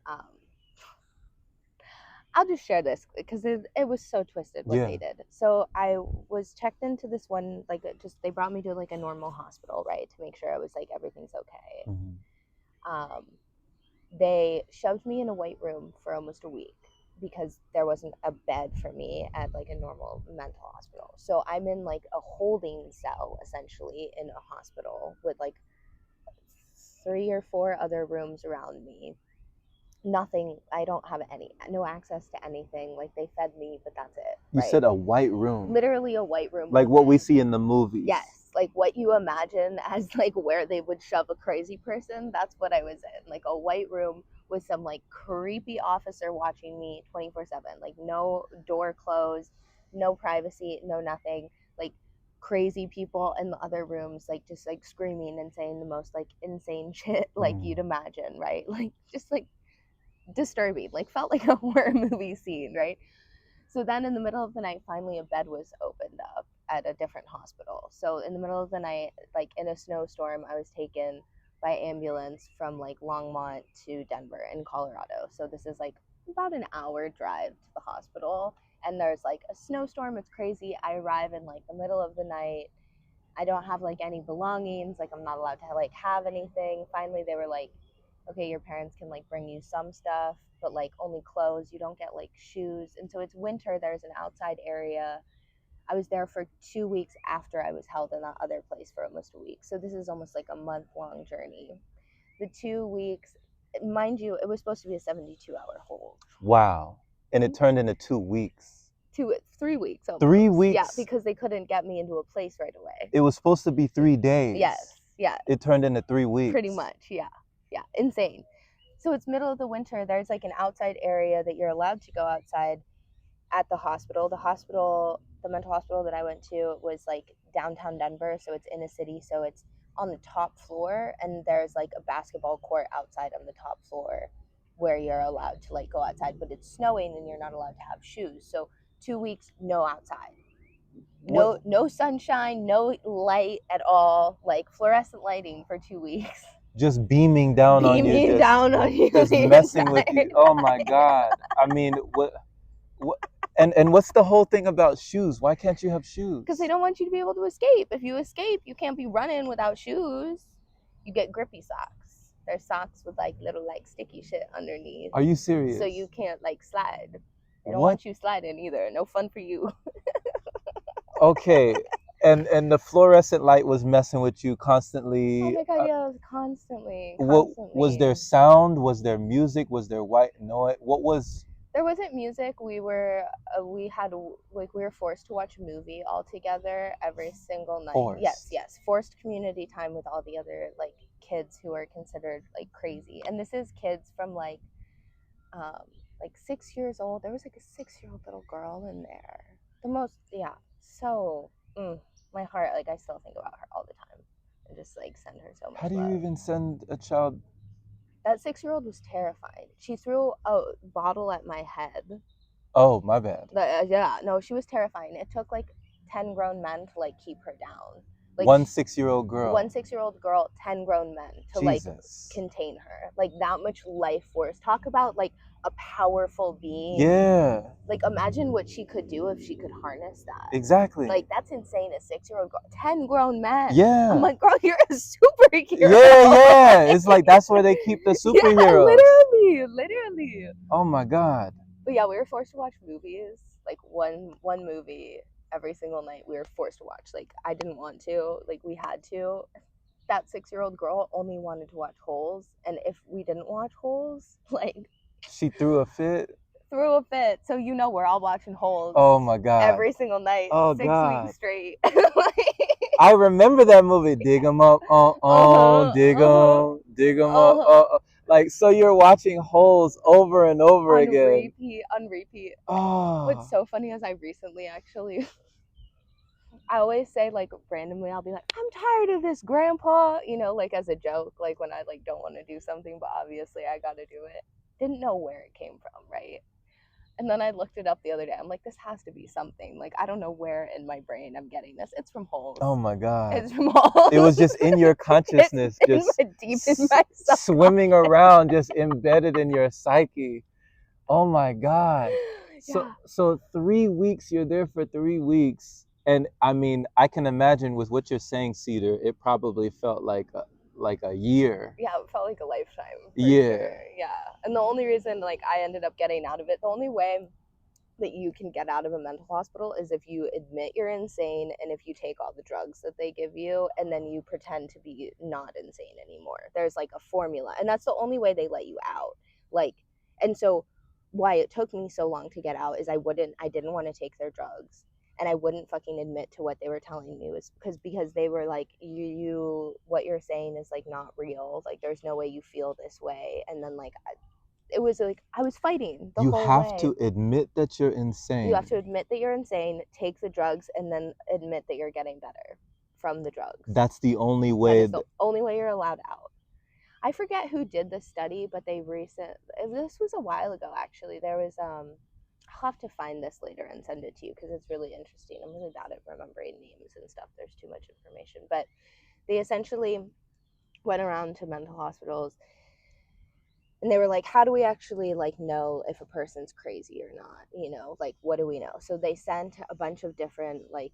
I'll just share this because it was so twisted what they did. So I was checked into this one, like they brought me to like a normal hospital, right, to make sure I was like everything's okay. They shoved me in a white room for almost a week because there wasn't a bed for me at like a normal mental hospital. So I'm in like a holding cell essentially in a hospital with like 3 or 4 other rooms around me. nothing. I don't have no access to anything. Like, they fed me, but that's it. You right? said a white room. Literally a white room. Like what we see in the movies. Yes, like what you imagine as like where they would shove a crazy person. That's what I was in. Like a white room with some like creepy officer watching me 24/7. Like no door closed, no privacy, no nothing. Like crazy people in the other rooms, like just like screaming and saying the most like insane shit like you'd imagine, right? Like just like disturbing. Like felt like a horror movie scene, right? So then in the middle of the night, finally a bed was opened up at a different hospital. So in the middle of the night, like in a snowstorm, I was taken by ambulance from like Longmont to Denver in Colorado. So this is like about an hour drive to the hospital. And there's like a snowstorm. It's crazy. I arrive in like the middle of the night. I don't have like any belongings. Like I'm not allowed to like have anything. Finally, they were like, okay, your parents can like bring you some stuff, but like only clothes. You don't get like shoes. And so it's winter. There's an outside area. I was there for 2 weeks after I was held in that other place for almost a week. So this is almost like a month-long journey. The 2 weeks, mind you, it was supposed to be a 72-hour hold. Wow. And it turned into 2 weeks. 3 weeks almost. 3 weeks? Yeah, because they couldn't get me into a place right away. It was supposed to be 3 days. Yes, yeah. It turned into 3 weeks. Pretty much, yeah. Yeah, insane. So it's middle of the winter. There's like an outside area that you're allowed to go outside at the hospital. The mental hospital that I went to was like downtown Denver, so it's in a city, so it's on the top floor, and there's like a basketball court outside on the top floor where you're allowed to like go outside, but it's snowing and you're not allowed to have shoes. So 2 weeks, no outside. No sunshine, no light at all, like fluorescent lighting for 2 weeks. Just beaming down on you. Just messing with you. Oh my God. I mean, what and what's the whole thing about shoes? Why can't you have shoes? Because they don't want you to be able to escape. If you escape, you can't be running without shoes. You get grippy socks. There's socks with like little like sticky shit underneath. Are you serious? So you can't like slide. They don't want you sliding either. No fun for you. Okay. And the fluorescent light was messing with you constantly. Oh my God, yeah, it was constantly. What was there? Sound? Was there music? Was there white noise? What was? There wasn't music. We were forced to watch a movie all together every single night. Forced. Yes, forced community time with all the other like kids who are considered like crazy. And this is kids from like 6 years old. There was like a 6-year-old little girl in there. So my heart, like I still think about her all the time and just like send her so much love. How do you even send a child? That 6-year-old was terrified. She threw a bottle at my head. Oh, my bad. She was terrifying. It took like 10 grown men to like keep her down. Like 1 6-year-old girl. 1 6-year-old girl, 10 grown men to like contain her. Like that much life force. Talk about like a powerful being. Yeah. Like imagine what she could do if she could harness that. Exactly. Like that's insane. A 6-year-old girl, 10 grown men. Yeah. I'm like, girl, you're a superhero. Yeah. It's like that's where they keep the superheroes. Yeah, literally. Oh my God. But yeah, we were forced to watch movies. Like one movie every single night we were forced to watch. Like I didn't want to. Like we had to. That 6-year-old girl only wanted to watch Holes, and if we didn't watch Holes, like she threw a fit. So we're all watching Holes. Oh my God. Every single night. Oh 6 God. weeks straight. I remember that movie. Dig 'em up, dig 'em up. Like, so you're watching Holes over and over again. On repeat. Oh. What's so funny is I recently actually, I always say like randomly, I'll be like, I'm tired of this, grandpa, like as a joke, like when I like don't want to do something, but obviously I got to do it. Didn't know where it came from, right? And then I looked it up the other day. I'm like, this has to be something. Like, I don't know where in my brain I'm getting this. It's from Holes. Oh my God. It's from Holes. It was just in your consciousness, just deep in myself. Swimming around, just embedded in your psyche. Oh my God. Yeah. So 3 weeks, you're there for 3 weeks. And I mean, I can imagine with what you're saying, Cedar, it probably felt like a year. Yeah, it felt like a lifetime. Yeah. Sure. Yeah. And the only reason like I ended up getting out of it, the only way that you can get out of a mental hospital is if you admit you're insane and if you take all the drugs that they give you and then you pretend to be not insane anymore. There's like a formula, and that's the only way they let you out. Like And so why it took me so long to get out is I didn't want to take their drugs, and I wouldn't fucking admit to what they were telling me, was because they were like, you what you're saying is like not real, like there's no way you feel this way. And then like it was like I was fighting the You whole have way. to admit that you're insane. You have to admit that you're insane, take the drugs, and then admit that you're getting better from the drugs. That's the only way. That is the only way you're allowed out. I forget who did the study, but this was a while ago actually. There was I'll have to find this later and send it to you because it's really interesting. I'm really bad at remembering names and stuff. There's too much information. But they essentially went around to mental hospitals, and they were like, how do we actually like know if a person's crazy or not, like what do we know? So they sent a bunch of different like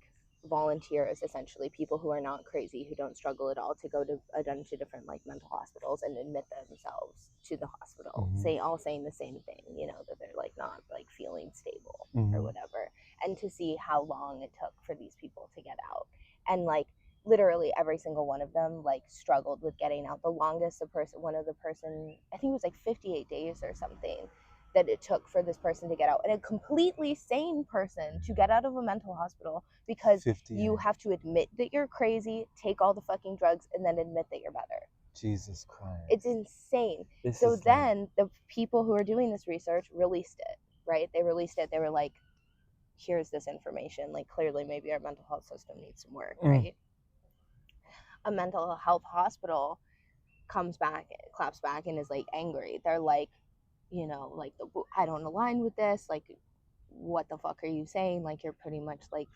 volunteers, essentially people who are not crazy, who don't struggle at all, to go to a bunch of different like mental hospitals and admit themselves to the hospital, saying the same thing, that they're like not like feeling stable or whatever, and to see how long it took for these people to get out. And like literally every single one of them like struggled with getting out. The longest one of the person, I think it was like 58 days or something that it took for this person to get out, and a completely sane person to get out of a mental hospital, because 58. You have to admit that you're crazy, take all the fucking drugs, and then admit that you're better. Jesus Christ. It's insane. So then the people who are doing this research released it, right? They released it. They were like, here's this information. Like, clearly maybe our mental health system needs some work, right? A mental health hospital comes back, claps back, and is like angry. They're like, like, I don't align with this. Like, what the fuck are you saying? Like, you're pretty much like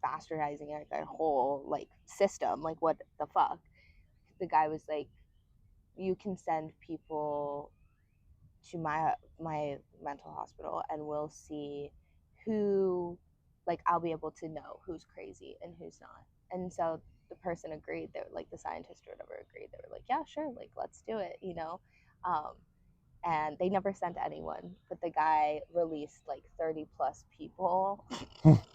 bastardizing like our whole like system. Like, what the fuck? The guy was like, you can send people to my mental hospital, and we'll see who, like, I'll be able to know who's crazy and who's not. And so the person agreed. They were like, the scientist or whatever agreed. They were like, yeah, sure, like, let's do it, and they never sent anyone, but the guy released like 30 plus people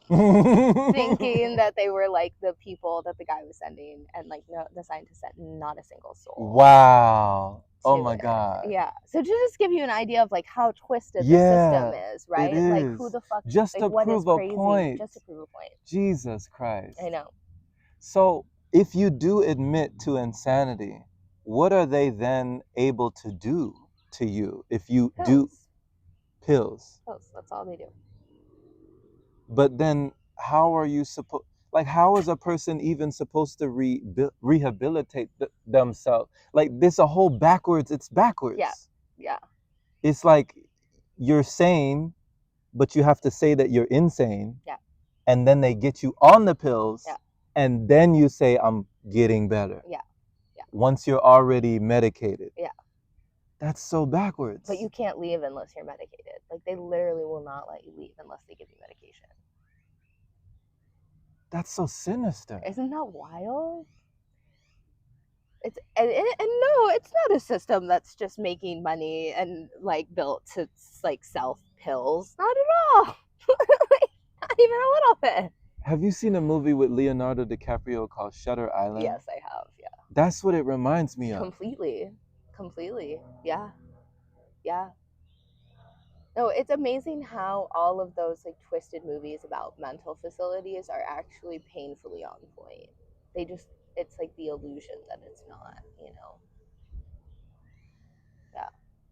thinking that they were like the people that the guy was sending, and like, no, the scientist sent not a single soul. Wow. Oh my God. Yeah. So to just give you an idea of like how twisted the system is, right? It is. Like, who the fuck, just like, to prove a point. Just to prove a point. Jesus Christ. I know. So if you do admit to insanity, what are they then able to do to you if you do pills? That's all they do. But then how are you supposed, like, how is a person even supposed to rehabilitate themselves? Like, this a whole backwards, it's backwards. Yeah. It's like you're sane, but you have to say that you're insane. Yeah. And then they get you on the pills. Yeah. And then you say, I'm getting better. Yeah. Once you're already medicated. Yeah. That's so backwards. But you can't leave unless you're medicated. Like, they literally will not let you leave unless they give you medication. That's so sinister. Isn't that wild? It's and no, it's not a system that's just making money and like built to like sell pills. Not at all. Not even a little bit. Have you seen a movie with Leonardo DiCaprio called Shutter Island? Yes, I have. Yeah. That's what it reminds me of. Completely. Yeah. No, it's amazing how all of those like twisted movies about mental facilities are actually painfully on point. It's like the illusion that it's not, Yeah.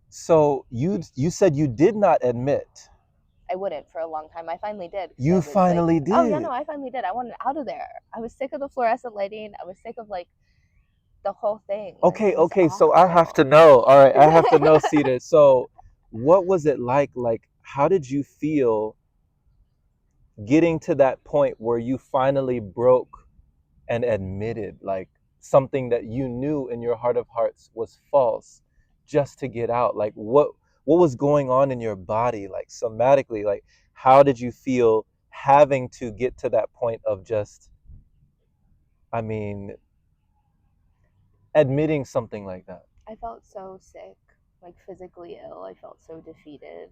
So you said you did not admit. I wouldn't for a long time. I finally did. You finally did. Oh yeah, no, I finally did. I wanted out of there. I was sick of the fluorescent lighting. I was sick of like the whole thing. Okay. So I have to know. All right, I have to know, Cedar. So, what was it like? Like, how did you feel getting to that point where you finally broke and admitted like something that you knew in your heart of hearts was false, just to get out? Like, what was going on in your body, like somatically? Like, how did you feel having to get to that point of just, I mean, admitting something like that? I felt so sick, like physically ill. I felt so defeated.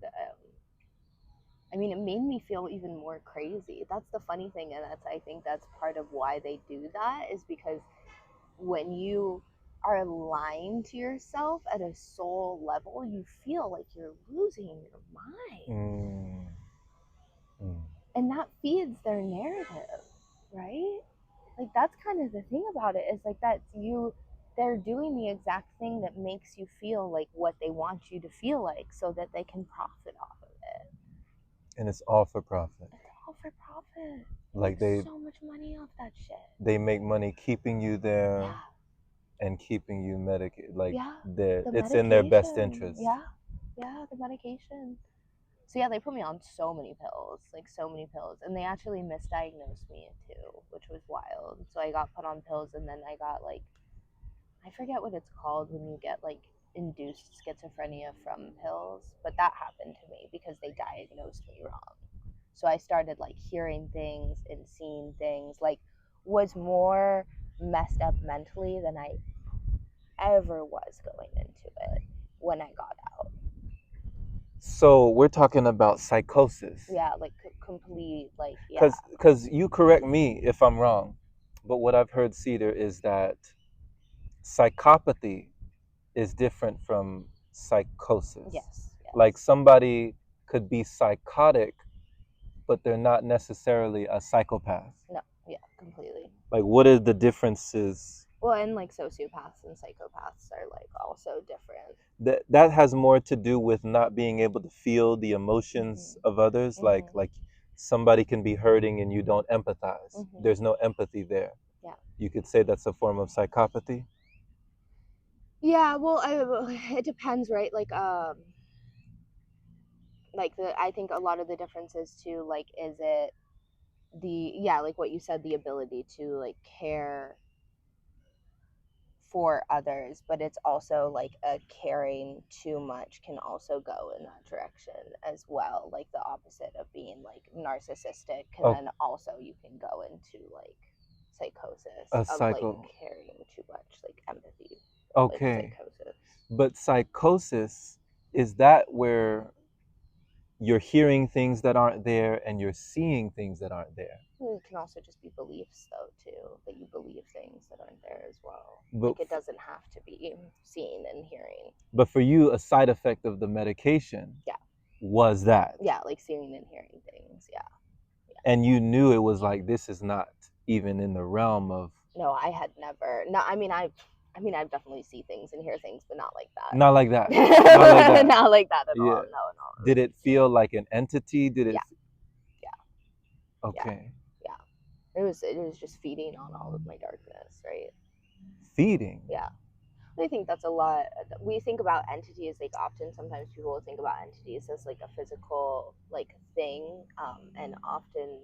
I mean, it made me feel even more crazy. That's the funny thing, and I think that's part of why they do that, is because when you are aligned to yourself at a soul level, you feel like you're losing your mind. And that feeds their narrative, right? Like that's kind of the thing about it, is like that they're doing the exact thing that makes you feel like what they want you to feel like, so that they can profit off of it. And it's all for profit. It's all for profit. Like they so much money off that shit. They make money keeping you there. Yeah. And keeping you medicated. Like the it's in their best interest. Yeah, the medication. So yeah, they put me on so many pills, and they actually misdiagnosed me too, which was wild. So I got put on pills, and then I got like, I forget what it's called when you get like induced schizophrenia from pills, but that happened to me because they diagnosed me wrong. So I started like hearing things and seeing things, like was more messed up mentally than I ever was going into it when I got out. So we're talking about psychosis. Yeah, like complete, like, yeah. Because you correct me if I'm wrong, but what I've heard, Cedar, is that psychopathy is different from psychosis. Yes. Like somebody could be psychotic, but they're not necessarily a psychopath. No, yeah, completely. Like, what are the differences? Well, and like sociopaths and psychopaths are like also different. That has more to do with not being able to feel the emotions of others. Like somebody can be hurting and you don't empathize. There's no empathy there. Yeah. You could say that's a form of psychopathy. Yeah, well, it depends, right? Like I think a lot of the differences too, like, is it like what you said, the ability to like care for others, but it's also like a caring too much can also go in that direction as well. Like the opposite of being like narcissistic, and then also you can go into like psychosis of like caring too much, like empathy. Okay. Psychosis. But psychosis, is that where you're hearing things that aren't there and you're seeing things that aren't there? It can also just be beliefs, though, too, that you believe things that aren't there as well. But like, it doesn't have to be seeing and hearing. But for you, a side effect of the medication was that? Yeah, like seeing and hearing things, yeah. And you knew it was like, this is not even in the realm of... No, I had never. No, I mean, I've definitely see things and hear things, but not like that. Not like that. Not like that. Not like that at all. No. Did it feel like an entity? Did it? Yeah. Okay. Yeah. It was just feeding on all of my darkness, right? Feeding? Yeah. I think that's a lot. We think about entities, like often sometimes people will think about entities as like a physical like thing, and often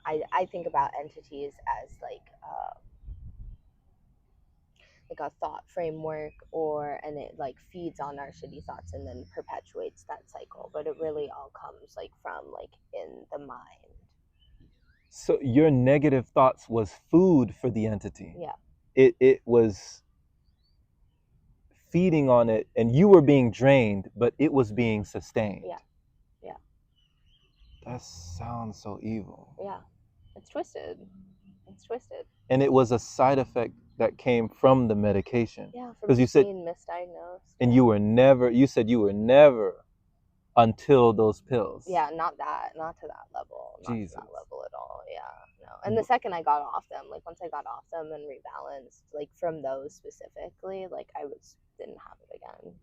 I think about entities as like a thought framework, and it like feeds on our shitty thoughts and then perpetuates that cycle, but it really all comes like from like in the mind. So your negative thoughts was food for the entity. Yeah. It was feeding on it, and you were being drained, but it was being sustained. Yeah. That sounds so evil. Yeah. It's twisted. And it was a side effect that came from the medication. Yeah, from you said being misdiagnosed. And you said you were never until those pills. Yeah, not to that level. Jesus. Not to that level at all. Yeah, no. And the second I got off them, like once I got off them and rebalanced, like from those specifically, like I didn't have it again.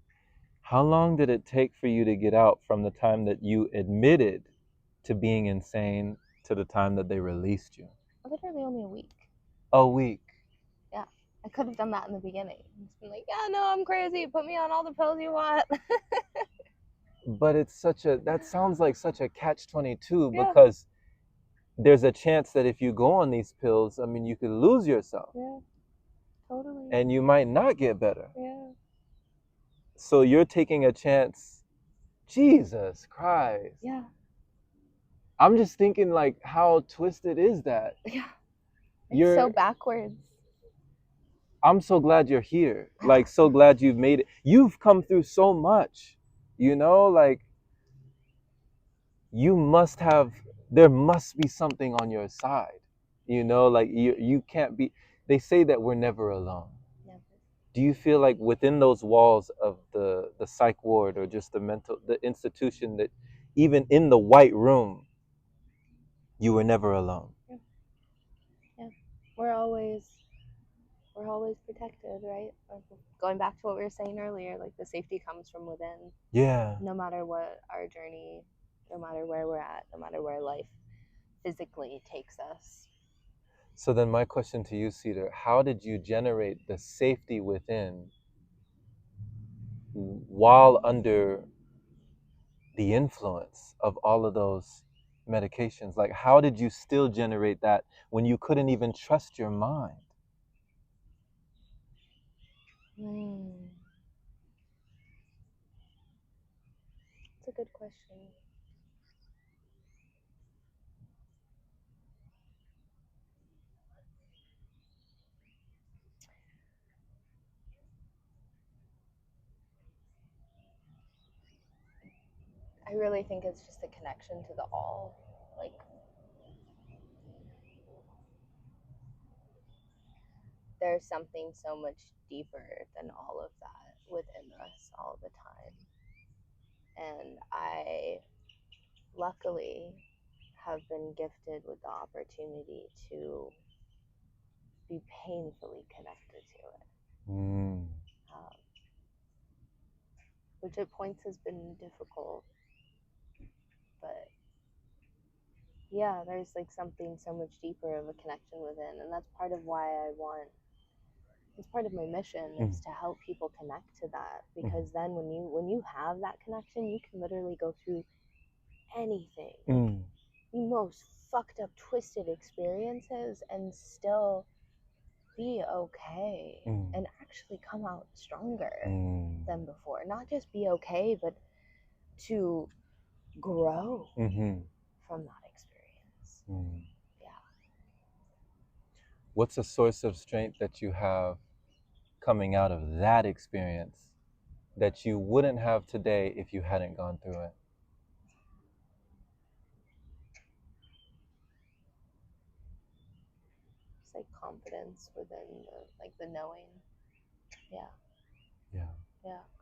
How long did it take for you to get out from the time that you admitted to being insane to the time that they released you? Literally only a week. A week. Yeah. I could have done that in the beginning. Just been like, yeah, no, I'm crazy. Put me on all the pills you want. But that sounds like such a catch-22, because there's a chance that if you go on these pills, I mean, you could lose yourself. Yeah, totally. And you might not get better. Yeah. So you're taking a chance. Jesus Christ. Yeah. I'm just thinking, like, how twisted is that? Yeah. It's so backwards. I'm so glad you're here. Like, so glad you've made it. You've come through so much, like there must be something on your side, like you can't be, they say that we're never alone. Never. do you feel like within those walls of the psych ward or just the institution, that even in the white room, you were never alone? Yeah. Yeah. We're always protected, right? Going back to what we were saying earlier, like the safety comes from within. Yeah. No matter what our journey, no matter where we're at, no matter where life physically takes us. So then my question to you, Cedar, how did you generate the safety within while under the influence of all of those medications? Like, how did you still generate that when you couldn't even trust your mind? It's a good question. I really think it's just a connection to the all. Like, there's something so much deeper than all of that within us all the time. And I, luckily, have been gifted with the opportunity to be painfully connected to it. Which at points has been difficult. But yeah, there's like something so much deeper of a connection within. And that's part of why it's part of my mission is to help people connect to that, because then when you have that connection, you can literally go through anything, the most fucked up, twisted experiences, and still be okay and actually come out stronger than before. Not just be okay, but to grow from that experience. Yeah. What's a source of strength that you have coming out of that experience that you wouldn't have today if you hadn't gone through it? It's like confidence within the knowing. Yeah.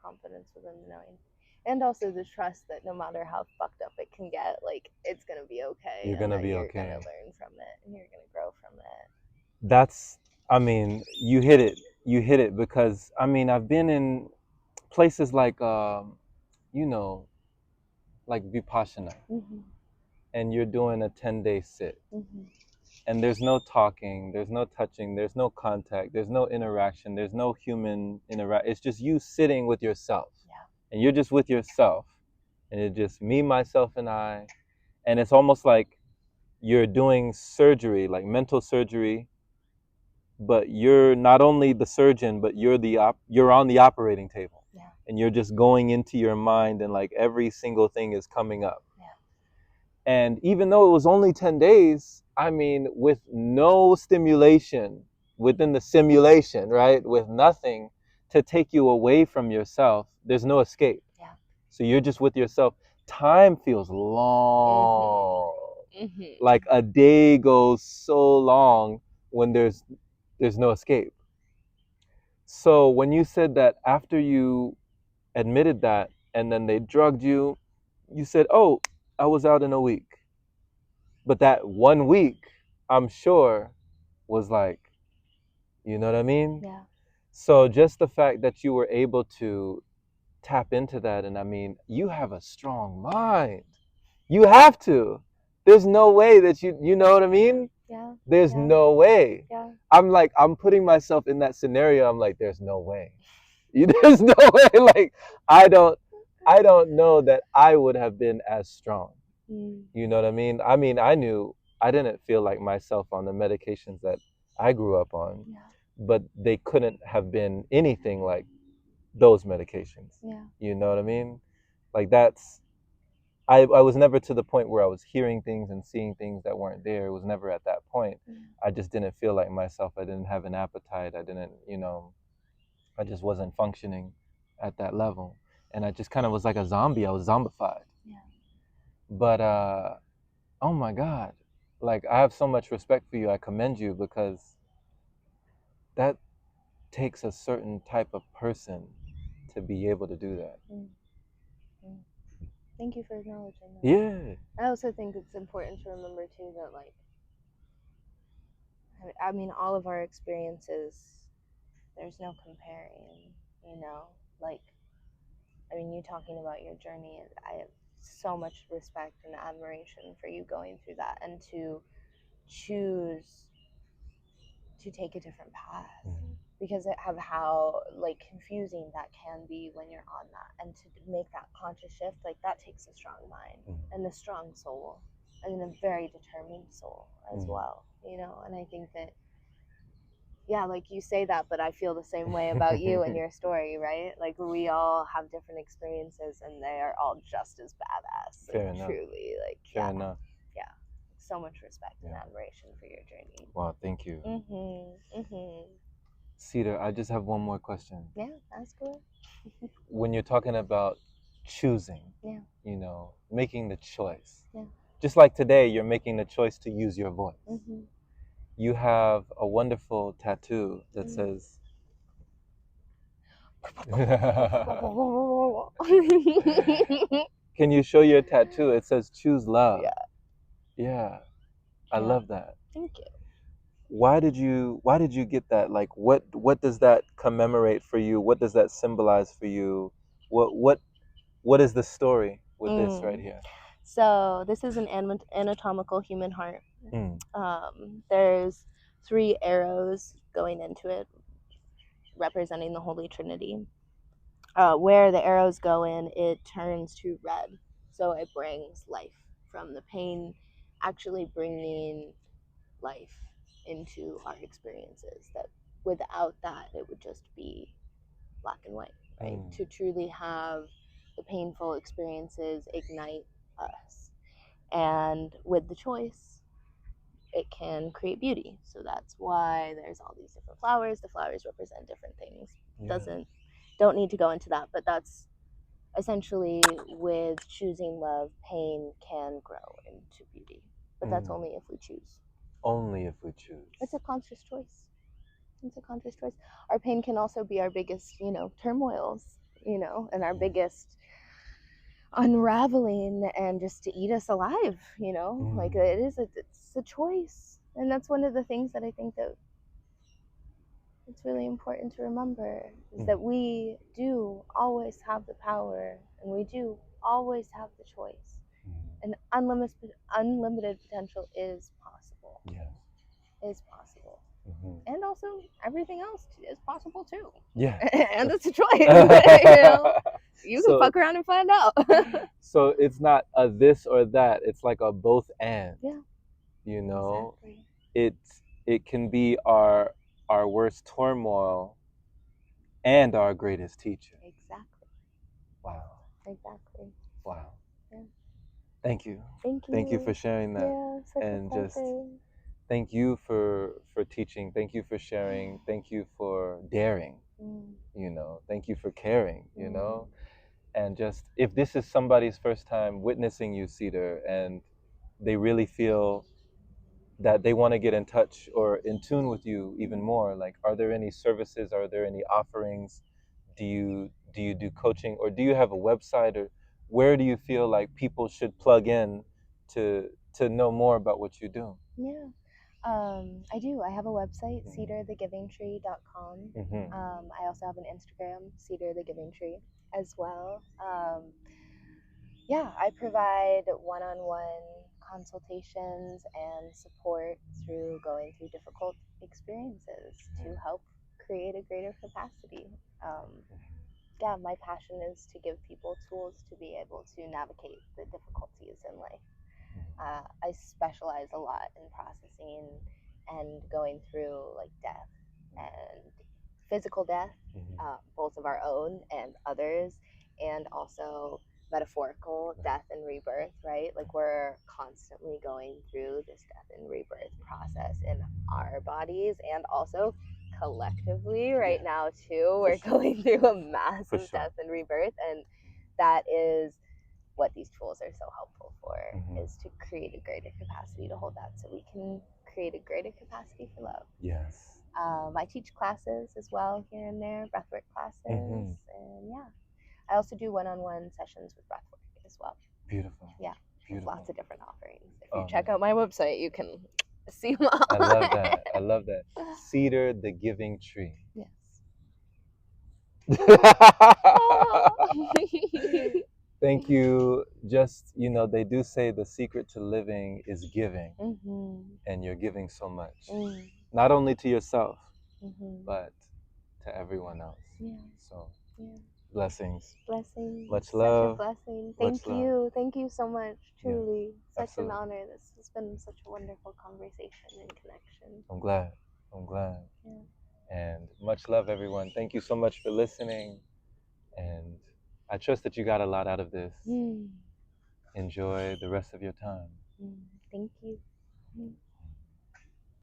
Confidence within the knowing, and also the trust that no matter how fucked up it can get, like, it's gonna be okay. You're gonna be you're okay. Gonna learn from it, and you're gonna grow from it. That's, I mean, you hit it because I mean, I've been in places like like Vipassana, and you're doing a 10-day sit, and there's no talking, there's no touching, there's no contact, there's no interaction, there's no human it's just you sitting with yourself. And you're just with yourself, and it's just me, myself, and I. And it's almost like you're doing surgery, like mental surgery, but you're not only the surgeon, but you're on the operating table. And you're just going into your mind, and like every single thing is coming up. And even though it was only 10 days, I mean, with no stimulation within the simulation, right? With nothing to take you away from yourself, there's no escape. So you're just with yourself. Time feels long. Like a day goes so long when there's no escape. So when you said that after you admitted that and then they drugged you, you said, "Oh, I was out in a week." But that 1 week, I'm sure, was like, you know what I mean? Yeah. So just the fact that you were able to tap into that, and I mean, you have a strong mind. You have to. There's no way that you know what I mean? Yeah. There's no way. Yeah. I'm putting myself in that scenario. I'm like, there's no way. There's no way. Like, I don't know that I would have been as strong. You know what I mean? I mean, I didn't feel like myself on the medications that I grew up on, but they couldn't have been anything like those medications. You know what I mean? Like, I was never to the point where I was hearing things and seeing things that weren't there. It was never at that point. I just didn't feel like myself. I didn't have an appetite. I didn't, I just wasn't functioning at that level. And I just kind of was like a zombie. I was zombified. But, oh my God. Like, I have so much respect for you. I commend you, because that takes a certain type of person to be able to do that. Thank you for acknowledging that. Yeah. I also think it's important to remember too that, like, I mean, all of our experiences, there's no comparing, you know? Like, I mean, you talking about your journey, I have so much respect and admiration for you going through that and to choose to take a different path. Because of how, like, confusing that can be when you're on that, and to make that conscious shift, like, that takes a strong mind and a strong soul and a very determined soul as well, you know. And I think that, yeah, like you say that, but I feel the same way about you and your story, right? Like, we all have different experiences and they are all just as badass. Fair and enough. Truly, like, Fair enough. Yeah, so much respect and admiration for your journey. Wow, thank you. Mm-hmm. Cedar, I just have one more question. Yeah, that's cool. When you're talking about choosing, Yeah. you know, making the choice, Yeah. just like today, you're making the choice to use your voice. You have a wonderful tattoo that says, can you show your tattoo? It says choose love. Yeah. I love that. Thank you. Why did you get that? Like, what does that commemorate for you? What does that symbolize for you? What is the story with this right here? So this is an anatomical human heart. There's 3 arrows going into it, representing the Holy Trinity. Where the arrows go in, it turns to red, so it brings life from the pain, actually bringing life into our experiences. That without that, it would just be black and white, right? To truly have the painful experiences ignite us. And with the choice, it can create beauty. So that's why there's all these different flowers. The flowers represent different things. Don't need to go into that, but that's essentially, with choosing love, pain can grow into beauty. But that's only if we choose. Only if we choose. It's a conscious choice. Our pain can also be our biggest, turmoils, and our biggest unraveling, and just to eat us alive, like it's a choice. And that's one of the things that I think that it's really important to remember, is that we do always have the power, and we do always have the choice, and unlimited potential is possible. Is possible. And also everything else is possible too. And it's a choice. You can fuck around and find out. So it's not a this or that, it's like a both and. Exactly. It can be our worst turmoil and our greatest teacher. Exactly. Wow. Exactly. Wow. Yeah. Thank you. Thank you. Thank you for sharing that. Yeah, such and a just pleasure. thank you for teaching. Thank you for sharing. Thank you for daring. Thank you for caring, and just, if this is somebody's first time witnessing you, Cedar, and they really feel that they want to get in touch or in tune with you even more, like, are there any services, are there any offerings? Do you do coaching, or do you have a website, or where do you feel like people should plug in to know more about what you do? Yeah. I do. I have a website, cedarthegivingtree.com. I also have an Instagram, cedarthegivingtree, as well. Yeah, I provide one-on-one consultations and support through going through difficult experiences to help create a greater capacity. Yeah, my passion is to give people tools to be able to navigate the difficulties in life. I specialize a lot in processing and going through, like, death and physical death, both of our own and others, and also metaphorical death and rebirth, right? Like, we're constantly going through this death and rebirth process in our bodies, and also collectively right now too. We're going through a massive death and rebirth, and that is what these tools are so helpful for, is to create a greater capacity to hold that, so we can create a greater capacity for love. Yes. I teach classes as well here and there, breathwork classes, Mhm. and yeah, I also do one-on-one sessions with breathwork as well. Beautiful. Yeah, there's Beautiful. lots of different offerings. If you Oh, check man. out my website, you can see them all. I love that. I love that. Cedar the giving tree. Yes. Thank you. Just, they do say the secret to living is giving, and you're giving so much, not only to yourself, but to everyone else. Yeah. So, Yeah. blessings. Blessings. Much Such a love. blessing. Much Thank love. you. Thank you so much. Yeah, Truly. Such absolutely. an honor. This has been such a wonderful conversation and connection. I'm glad. I'm glad. Yeah. And much love, everyone. Thank you so much for listening. And I trust that you got a lot out of this. Enjoy the rest of your time. Thank you.